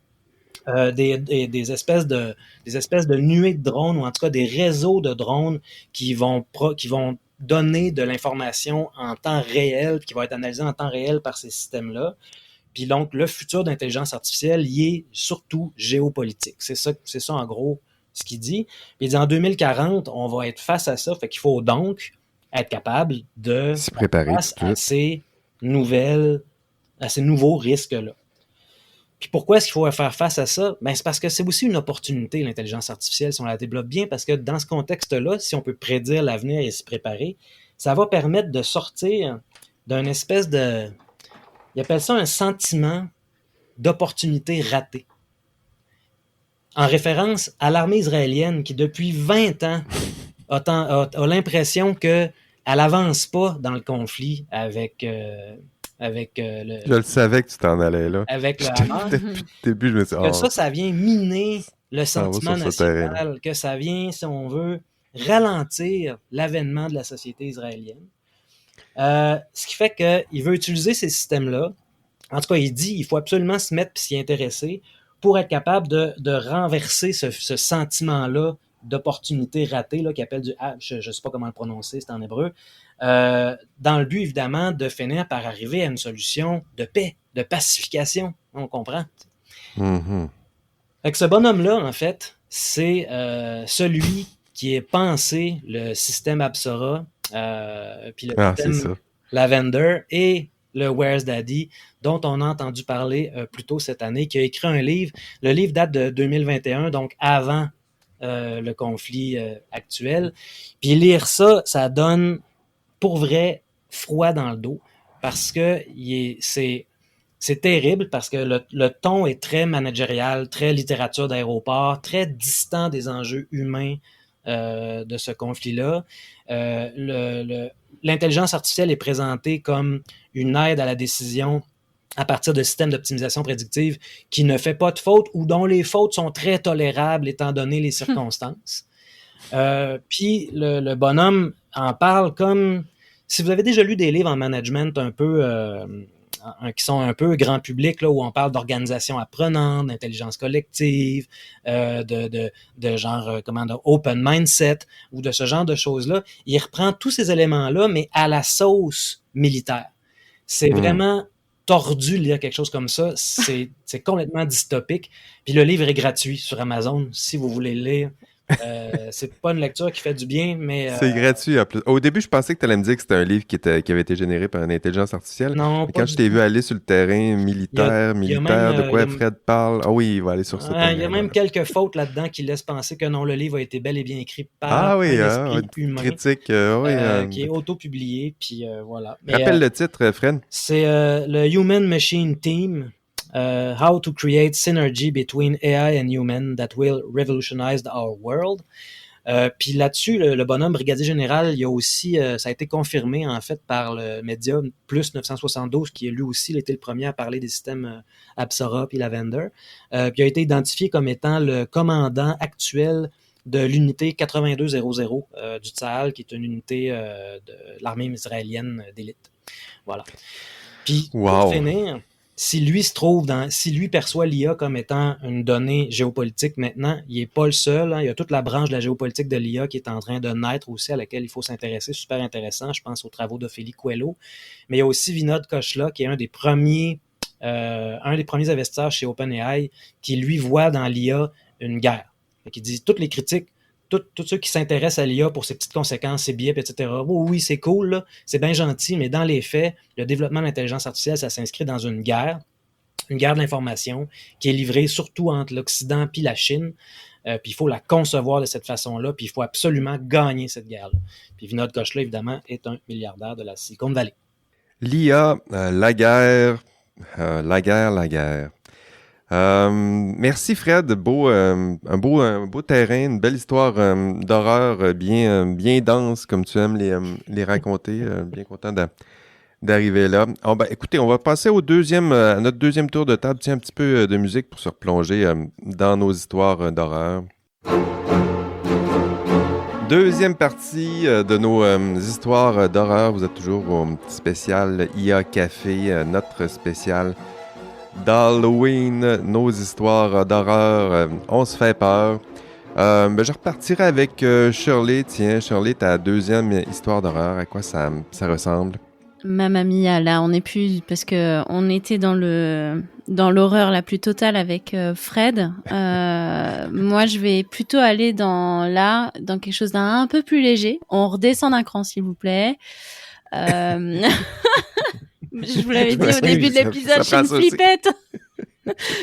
des espèces de nuées de drones, ou en tout cas des réseaux de drones qui vont donner de l'information en temps réel, qui va être analysée en temps réel par ces systèmes-là. Puis donc, le futur d'intelligence artificielle y est surtout géopolitique. C'est ça en gros ce qu'il dit. Puis il dit en 2040, on va être face à ça. Fait qu'il faut donc être capable de se préparer face à ces nouveaux risques-là. Puis pourquoi est-ce qu'il faut faire face à ça? Ben, c'est parce que c'est aussi une opportunité, l'intelligence artificielle, si on la développe bien, parce que dans ce contexte-là, si on peut prédire l'avenir et s'y préparer, ça va permettre de sortir d'une espèce de... Il appelle ça un sentiment d'opportunité ratée. En référence à l'armée israélienne qui, depuis 20 ans, a l'impression qu'elle n'avance pas dans le conflit avec le... Je le savais que tu t'en allais là. Avec le Hamas. Depuis le début, je me suis dit, que ça vient miner le sentiment national, que ça vient, si on veut, ralentir l'avènement de la société israélienne. Ce qui fait qu'il veut utiliser ces systèmes-là. En tout cas, il dit qu'il faut absolument se mettre et s'y intéresser pour être capable de renverser ce sentiment-là d'opportunité ratée, là, qu'il appelle je ne sais pas comment le prononcer, c'est en hébreu, dans le but, évidemment, de finir par arriver à une solution de paix, de pacification. On comprend. Mm-hmm. Fait que ce bonhomme-là, en fait, c'est celui qui est pensé le système Apsara, puis le système Lavender et le Where's Daddy, dont on a entendu parler plus tôt cette année, qui a écrit un livre. Le livre date de 2021, donc avant le conflit actuel. Puis lire ça, ça donne, pour vrai, froid dans le dos, parce que c'est terrible, parce que le ton est très managérial, très littérature d'aéroport, très distant des enjeux humains de ce conflit-là. L'intelligence artificielle est présentée comme une aide à la décision à partir de systèmes d'optimisation prédictive qui ne fait pas de fautes ou dont les fautes sont très tolérables étant donné les circonstances. Puis le bonhomme en parle comme... Si vous avez déjà lu des livres en management un peu... qui sont un peu grand public, là, où on parle d'organisation apprenante, d'intelligence collective, de genre, de open mindset, ou de ce genre de choses-là. Il reprend tous ces éléments-là, mais à la sauce militaire. C'est vraiment tordu de lire quelque chose comme ça. C'est complètement dystopique. Puis le livre est gratuit sur Amazon, si vous voulez le lire. C'est pas une lecture qui fait du bien, mais... C'est gratuit en plus. Au début, je pensais que tu allais me dire que c'était un livre qui avait été généré par une intelligence artificielle. Non, mais quand je t'ai vu aller sur le terrain militaire, de quoi Fred parle, ah oui, il va aller sur ça. Il y a même quelques fautes là-dedans qui laissent penser que non, le livre a été bel et bien écrit par un esprit humain. Critique, qui est auto-publié, puis voilà. Rappelle le titre, Fred. C'est le Human Machine Team. How to create synergy between AI and human that will revolutionize our world. Puis là-dessus, le bonhomme brigadier général, il y a aussi, ça a été confirmé en fait par le média Plus 972, qui lui aussi été le premier à parler des systèmes Apsara puis Lavender, puis a été identifié comme étant le commandant actuel de l'unité 8200 du Tsahal, qui est une unité de l'armée israélienne d'élite. Voilà. Puis, pour finir, si lui perçoit l'IA comme étant une donnée géopolitique maintenant, il n'est pas le seul. Hein. Il y a toute la branche de la géopolitique de l'IA qui est en train de naître aussi, à laquelle il faut s'intéresser. Super intéressant. Je pense aux travaux d'Ophélie Coelho. Mais il y a aussi Vinod Khosla, qui est un des premiers investisseurs chez OpenAI, qui lui voit dans l'IA une guerre. Qui dit toutes les critiques, tous ceux qui s'intéressent à l'IA pour ses petites conséquences, ses biais, etc. Oh, oui, c'est cool, là, c'est bien gentil, mais dans les faits, le développement de l'intelligence artificielle, ça s'inscrit dans une guerre de l'information qui est livrée surtout entre l'Occident puis la Chine. Puis il faut la concevoir de cette façon-là, puis il faut absolument gagner cette guerre-là. Puis Vinod Khosla, évidemment, est un milliardaire de la Silicon Valley. L'IA, la guerre. Merci Fred, un beau terrain, une belle histoire d'horreur bien dense comme tu aimes les raconter. Bien content d'arriver là. Écoutez, on va passer à notre deuxième tour de table. Tiens, un petit peu de musique pour se replonger dans nos histoires d'horreur. Deuxième partie de nos histoires d'horreur. Vous êtes toujours au petit spécial IA Café, notre spécial d'Halloween, nos histoires d'horreur, on se fait peur. Je repartirai avec Shirley. Tiens, Shirley, ta deuxième histoire d'horreur, à quoi ça ressemble? Mamma mia, là, on n'est plus... Parce qu'on était dans l'horreur la plus totale avec Fred. Moi, je vais plutôt aller dans quelque chose d'un peu plus léger. On redescend d'un cran, s'il vous plaît. Je vous l'avais dit au début de l'épisode, je suis une flippette.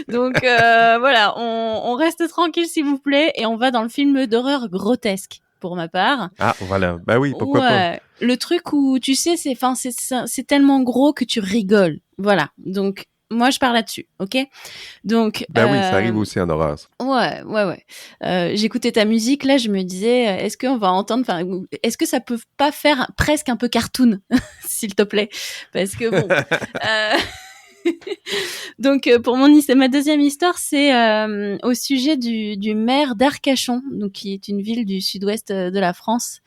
Donc voilà, on reste tranquille s'il vous plaît et on va dans le film d'horreur grotesque pour ma part. Ah voilà, bah oui, pourquoi pas. Le truc où tu sais, c'est tellement gros que tu rigoles. Voilà, donc moi je pars là-dessus, ok? Donc oui, ça arrive aussi en horreur. Ouais. J'écoutais ta musique là, je me disais, est-ce qu'on va entendre, est-ce que ça peut pas faire presque un peu cartoon, s'il te plaît, parce que bon. Donc pour ma deuxième histoire, c'est au sujet du maire d'Arcachon, donc qui est une ville du sud-ouest de la France,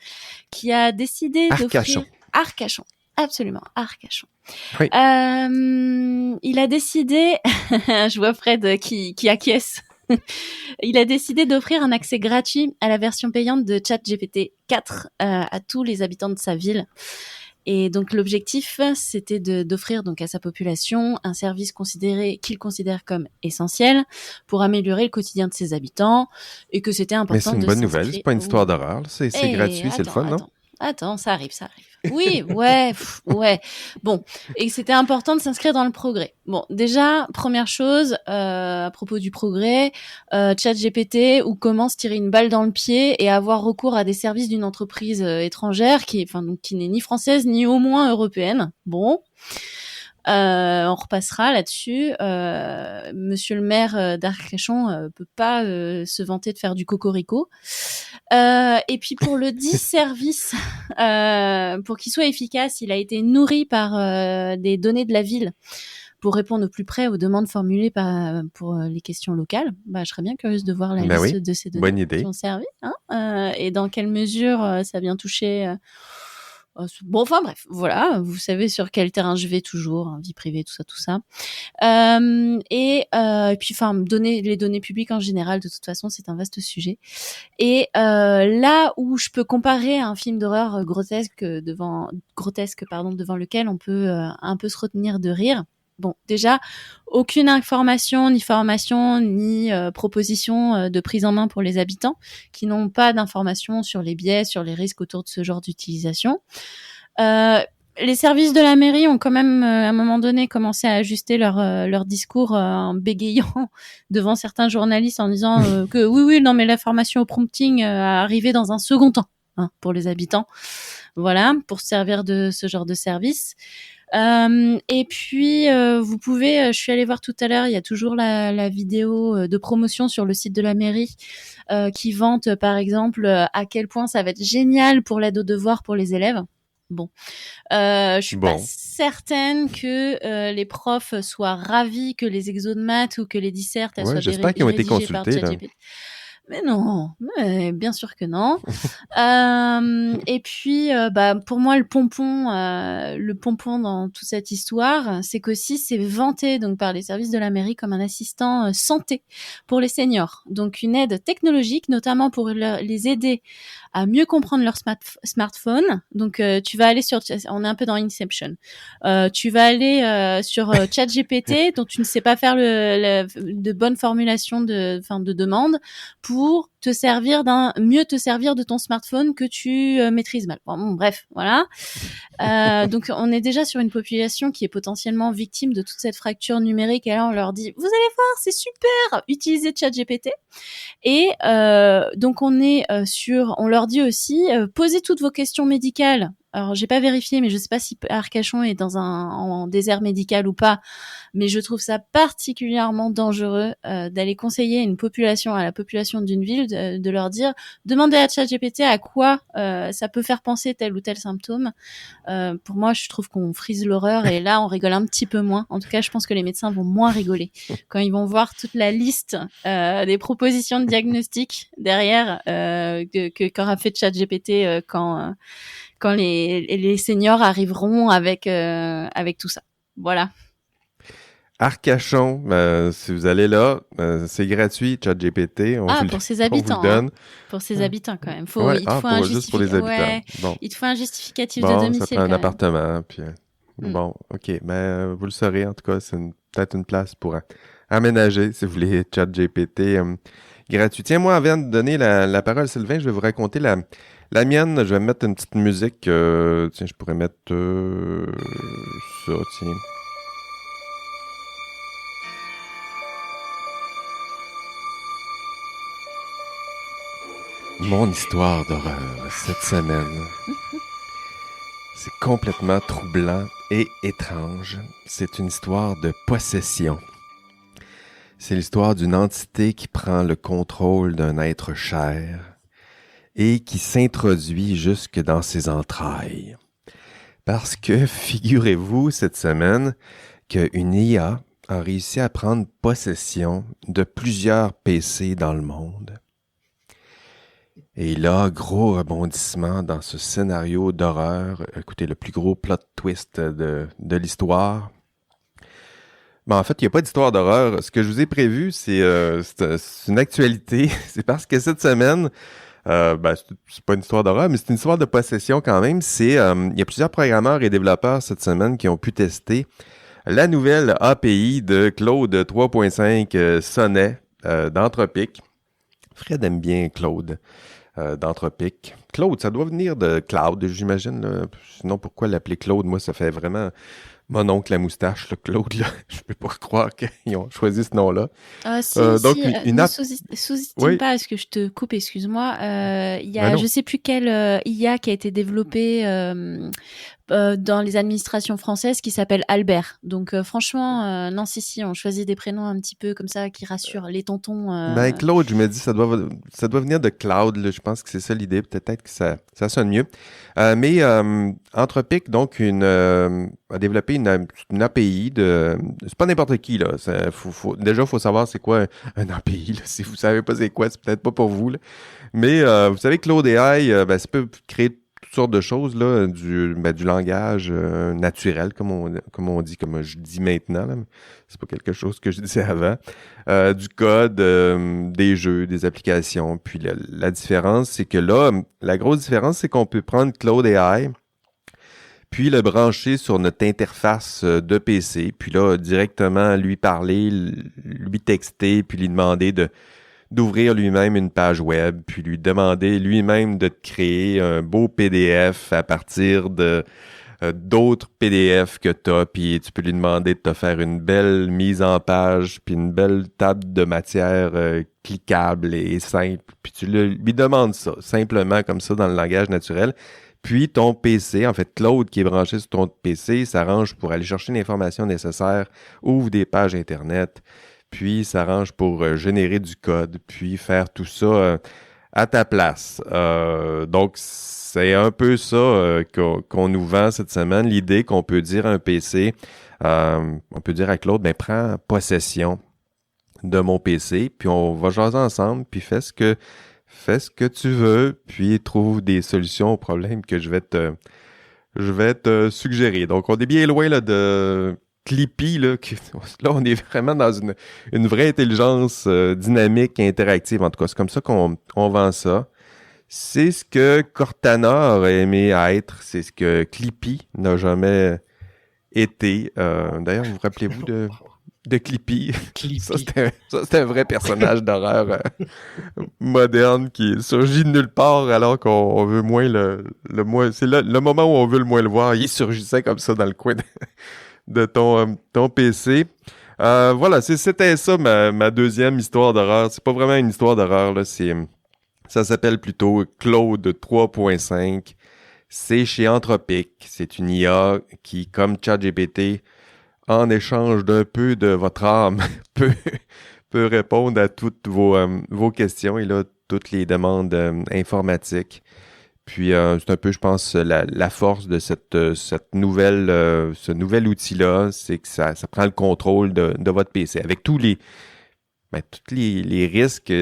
qui a décidé d'offrir Arcachon. Absolument, Arcachon. Oui. Il a décidé, je vois Fred qui acquiesce. Il a décidé d'offrir un accès gratuit à la version payante de ChatGPT 4 à tous les habitants de sa ville. Et donc l'objectif, c'était d'offrir donc à sa population un service qu'il considère comme essentiel pour améliorer le quotidien de ses habitants, et que c'était important. Mais c'est une bonne nouvelle, c'est pas une histoire d'horreur, c'est gratuit, c'est le fun, non? Attends, ça arrive. Oui, ouais. Bon, et c'était important de s'inscrire dans le progrès. Bon, déjà, première chose, à propos du progrès, ChatGPT, ou comment se tirer une balle dans le pied et avoir recours à des services d'une entreprise étrangère qui n'est ni française ni au moins européenne. Bon. On repassera là-dessus. Monsieur le maire d'Arcachon peut pas se vanter de faire du cocorico. Et puis pour le dit service, pour qu'il soit efficace, il a été nourri par des données de la ville pour répondre au plus près aux demandes formulées pour les questions locales. Je serais bien curieuse de voir la liste de ces données qui ont servi, hein, et dans quelle mesure ça vient toucher... Bon, enfin bref, voilà, vous savez sur quel terrain je vais toujours, hein, vie privée, tout ça. Et puis, les données publiques en général, de toute façon, c'est un vaste sujet. Et là où je peux comparer un film d'horreur grotesque devant lequel on peut un peu se retenir de rire. Bon, déjà, aucune information, ni formation, ni proposition de prise en main pour les habitants qui n'ont pas d'informations sur les biais, sur les risques autour de ce genre d'utilisation. Les services de la mairie ont quand même, à un moment donné, commencé à ajuster leur discours en bégayant devant certains journalistes en disant que oui, non, mais la formation au prompting a arrivé dans un second temps, hein, pour les habitants. Voilà, pour se servir de ce genre de service. Et puis, vous pouvez, je suis allée voir tout à l'heure, il y a toujours la vidéo de promotion sur le site de la mairie qui vante, par exemple, à quel point ça va être génial pour l'aide aux devoirs pour les élèves. Bon, je suis pas certaine que les profs soient ravis que les exos de maths ou que les dissertes soient j'espère qu'ils ont été consultés là. Mais non, mais bien sûr que non. Et puis, pour moi, le pompon dans toute cette histoire, c'est qu'aussi c'est vanté donc par les services de la mairie comme un assistant santé pour les seniors. Donc une aide technologique, notamment pour les aider à mieux comprendre leur smartphone. Donc tu vas aller sur, on est un peu dans Inception. Tu vas aller sur ChatGPT, dont tu ne sais pas faire de bonnes formulations de demande pour mieux te servir de ton smartphone que tu maîtrises mal. Bon, bref, voilà. Donc on est déjà sur une population qui est potentiellement victime de toute cette fracture numérique, et là on leur dit vous allez voir, c'est super, utilisez ChatGPT. Et donc on leur dit aussi posez toutes vos questions médicales. Alors j'ai pas vérifié, mais je sais pas si Arcachon est en désert médical ou pas, mais je trouve ça particulièrement dangereux d'aller conseiller à la population d'une ville, de leur dire demandez à ChatGPT à quoi ça peut faire penser tel ou tel symptôme. Pour moi, je trouve qu'on frise l'horreur, et là on rigole un petit peu moins. En tout cas, je pense que les médecins vont moins rigoler quand ils vont voir toute la liste des propositions de diagnostic derrière qu'aura fait ChatGPT quand les seniors arriveront avec tout ça. Voilà. Arcachon, si vous allez là, c'est gratuit, ChatGPT. Pour ses habitants. Pour ses habitants, quand même. Il faut juste pour les habitants. Bon. Il te faut un justificatif de domicile. Ça prend un appartement. Puis, bon, OK. Mais vous le saurez, en tout cas, c'est peut-être une place pour aménager, si vous voulez, ChatGPT gratuit. Tiens, moi, avant de donner la parole, Sylvain, je vais vous raconter la mienne. Je vais mettre une petite musique. Tiens, je pourrais mettre ça, tiens. Mon histoire d'horreur cette semaine, c'est complètement troublant et étrange. C'est une histoire de possession. C'est l'histoire d'une entité qui prend le contrôle d'un être cher et qui s'introduit jusque dans ses entrailles. Parce que, figurez-vous, cette semaine, qu'une IA a réussi à prendre possession de plusieurs PC dans le monde. Et là, gros rebondissement dans ce scénario d'horreur. Écoutez, le plus gros plot twist de l'histoire. En fait, il n'y a pas d'histoire d'horreur. Ce que je vous ai prévu, c'est une actualité. C'est parce que cette semaine, c'est pas une histoire d'horreur, mais c'est une histoire de possession quand même. Il y a plusieurs programmeurs et développeurs cette semaine qui ont pu tester la nouvelle API de Claude 3.5 Sonnet d'Anthropic. Fred aime bien Claude d'Anthropic. Claude, ça doit venir de Cloud, j'imagine. Là. Sinon, pourquoi l'appeler Claude? Moi, ça fait vraiment mon oncle la moustache, là, Claude. Là. Je peux pas croire qu'ils ont choisi ce nom-là. Donc, une app... sous-estime pas, est-ce que je te coupe, excuse-moi. Il y a, je sais plus quelle IA qui a été développée dans les administrations françaises qui s'appelle Albert. Donc franchement, non, si, on choisit des prénoms un petit peu comme ça qui rassurent les tontons. Claude, je me dis, ça doit venir de Cloud. Là. Je pense que c'est ça l'idée. Peut-être que ça sonne mieux. Mais Anthropic, donc, a développé une API de... C'est pas n'importe qui, là. Déjà, faut savoir c'est quoi un API. Là. Si vous savez pas c'est quoi, c'est peut-être pas pour vous. Là. Mais vous savez, Claude AI, ça peut créer toutes sortes de choses, là, du langage naturel, comme on dit, comme je dis maintenant, là, mais c'est pas quelque chose que je disais avant, du code, des jeux, des applications. Puis la différence, c'est que là, la grosse différence, c'est qu'on peut prendre Claude AI, puis le brancher sur notre interface de PC, puis là, directement lui parler, lui texter, puis lui demander d'ouvrir lui-même une page web, puis lui demander lui-même de te créer un beau PDF à partir d'autres PDF que tu as, puis tu peux lui demander de te faire une belle mise en page, puis une belle table de matière cliquable et simple, puis tu lui demandes ça, simplement comme ça dans le langage naturel, Puis ton PC, en fait, Claude qui est branché sur ton PC, s'arrange pour aller chercher l'information nécessaire, ouvre des pages Internet, puis s'arrange pour générer du code, puis faire tout ça à ta place. Donc, c'est un peu ça qu'on nous vend cette semaine, l'idée qu'on peut dire à un PC, on peut dire à Claude, ben prends possession de mon PC, puis on va jaser ensemble, puis fais ce que tu veux, puis trouve des solutions aux problèmes que je vais te suggérer. Donc, on est bien loin là, de Clippy, là, là, on est vraiment dans une vraie intelligence dynamique et interactive. En tout cas, c'est comme ça qu'on vend ça. C'est ce que Cortana aurait aimé être. C'est ce que Clippy n'a jamais été. D'ailleurs, vous rappelez-vous de Clippy? Ça, c'était un vrai personnage d'horreur moderne qui surgit de nulle part alors qu'on veut moins c'est le moment où on veut le moins le voir. Il surgissait comme ça dans le coin de ton PC. Voilà, c'était ça ma deuxième histoire d'horreur. C'est pas vraiment une histoire d'horreur, là. Ça s'appelle plutôt Claude 3.5. C'est chez Anthropic. C'est une IA qui, comme ChatGPT, en échange d'un peu de votre âme, peut répondre à toutes vos questions et là, toutes les demandes informatiques. Puis, c'est un peu, je pense, la force de ce nouvel outil-là, c'est que ça prend le contrôle de votre PC avec tous les risques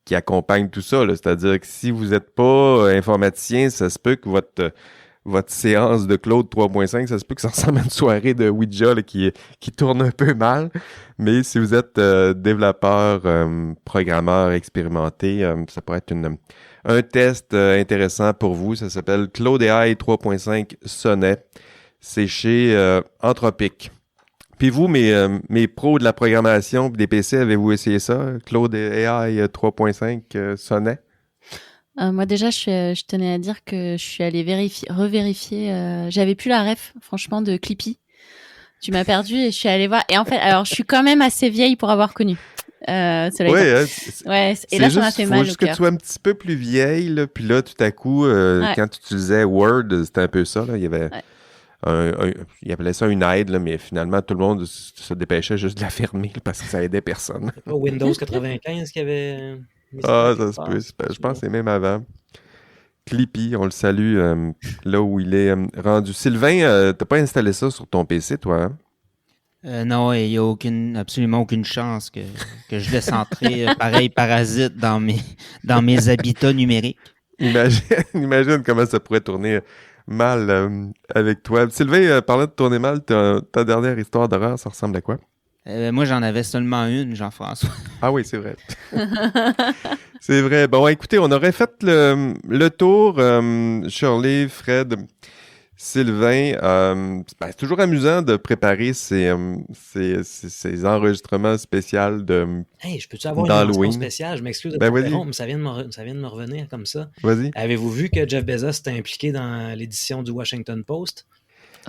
qui accompagnent tout ça. C'est-à-dire que si vous n'êtes pas informaticien, ça se peut que votre séance de Claude 3.5, ça se peut que ça ressemble à une soirée de Ouija là, qui tourne un peu mal. Mais si vous êtes développeur, programmeur expérimenté, ça pourrait être un test intéressant pour vous. Ça s'appelle Claude AI 3.5 Sonnet. C'est chez Anthropic. Puis vous, mes pros de la programmation des PC, avez-vous essayé ça? Claude AI 3.5 Sonnet? Moi déjà, je tenais à dire que je suis allée revérifier. J'avais plus la ref, franchement, de Clippy. Tu m'as perdu et je suis allée voir. Et en fait, alors je suis quand même assez vieille pour avoir connu. Oui, ouais, et là, ça m'a fait mal au cœur. Il faut juste que tu sois un petit peu plus vieille, là, puis là, tout à coup, quand tu utilisais Word, c'était un peu ça. Là, il y avait il appelait ça une aide, là, mais finalement, tout le monde se dépêchait juste de la fermer parce que ça aidait personne. C'est pas Windows 95 qui avait... ça se peut. Je pense que c'est même avant. Clippy, on le salue là où il est rendu. Sylvain, t'as pas installé ça sur ton PC, toi, hein? Non, il n'y a absolument aucune chance que je laisse entrer pareil parasite dans mes habitats numériques. Imagine comment ça pourrait tourner mal avec toi. Sylvain, parlant de tourner mal, ta dernière histoire d'horreur, ça ressemble à quoi? Moi, j'en avais seulement une, Jean-François. Ah oui, c'est vrai. C'est vrai. Bon, écoutez, on aurait fait le tour. Shirley, Fred, Sylvain, c'est toujours amusant de préparer ces enregistrements spéciaux de Hey, je peux-tu avoir une mention spéciale? Je m'excuse de t'interrompre, mais ça vient de me revenir comme ça. Vas-y. Avez-vous vu que Jeff Bezos s'était impliqué dans l'édition du Washington Post?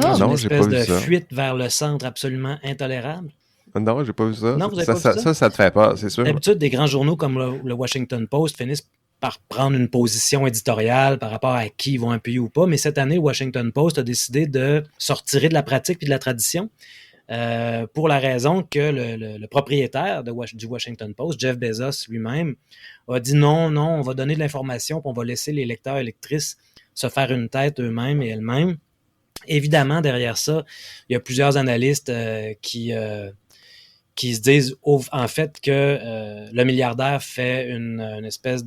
Non, une j'ai pas espèce vu de ça. fuite vers le centre absolument intolérable. Non, j'ai pas vu ça. Non, vous avez pas vu ça? Ça te fait peur, c'est sûr. D'habitude, des grands journaux comme le Washington Post finissent par prendre une position éditoriale par rapport à qui ils vont appuyer ou pas. Mais cette année, le Washington Post a décidé de sortir de la pratique et de la tradition pour la raison que le propriétaire du Washington Post, Jeff Bezos lui-même, a dit non, on va donner de l'information puis on va laisser les lecteurs et lectrices se faire une tête eux-mêmes et elles-mêmes. Évidemment, derrière ça, il y a plusieurs analystes qui se disent en fait que le milliardaire fait une espèce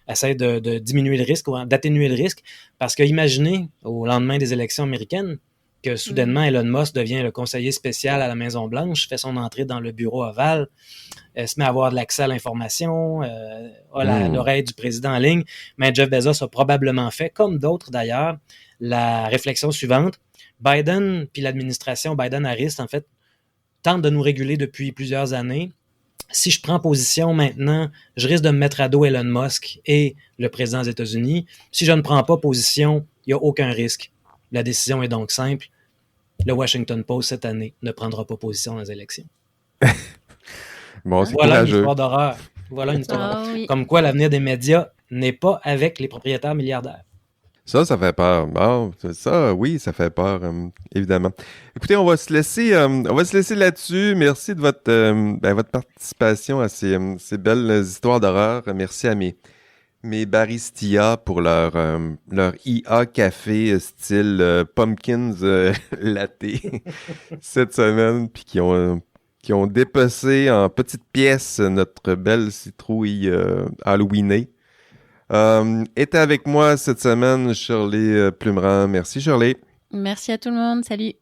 essaie de diminuer le risque, ou d'atténuer le risque, parce que imaginez, au lendemain des élections américaines, que soudainement Elon Musk devient le conseiller spécial à la Maison-Blanche, fait son entrée dans le bureau ovale, se met à avoir de l'accès à l'information, a l'oreille du président en ligne, mais Jeff Bezos a probablement fait, comme d'autres d'ailleurs, la réflexion suivante. Biden puis l'administration Biden-Harris, en fait, tente de nous réguler depuis plusieurs années. Si je prends position maintenant, je risque de me mettre à dos Elon Musk et le président des États-Unis. Si je ne prends pas position, il n'y a aucun risque. La décision est donc simple. Le Washington Post, cette année, ne prendra pas position dans les élections. Bon, c'est voilà courageux. Une histoire d'horreur. Voilà une histoire d'horreur. Oui. Comme quoi, l'avenir des médias n'est pas avec les propriétaires milliardaires. Ça fait peur. Bon, ça, oui, ça fait peur, évidemment. Écoutez, on va se laisser là-dessus. Merci de votre participation à ces belles histoires d'horreur. Merci à mes baristia pour leur IA café style pumpkins latte cette semaine, puis qui ont dépecé en petites pièces notre belle citrouille Halloweenée. Était avec moi cette semaine Shirley Plumerand. Merci Shirley. Merci à tout le monde. Salut.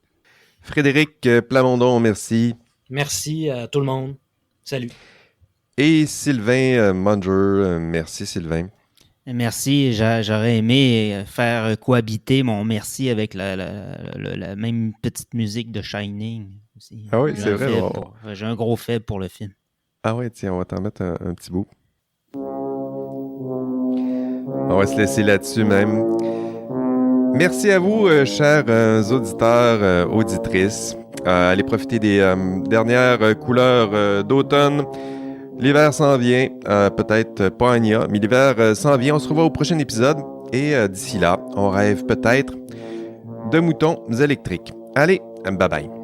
Frédéric Plamondon, merci. Merci à tout le monde. Salut. Et Sylvain Munger, merci Sylvain. Merci, j'aurais aimé faire cohabiter mon merci avec la même petite musique de Shining aussi. Ah oui, c'est vrai. J'ai un gros faible pour le film. Ah oui, tiens, on va t'en mettre un petit bout. On va se laisser là-dessus même. Merci à vous, chers auditeurs, auditrices. Allez profiter des dernières couleurs d'automne. L'hiver s'en vient, peut-être pas Anya, mais l'hiver s'en vient. On se revoit au prochain épisode. Et d'ici là, on rêve peut-être de moutons électriques. Allez, bye bye.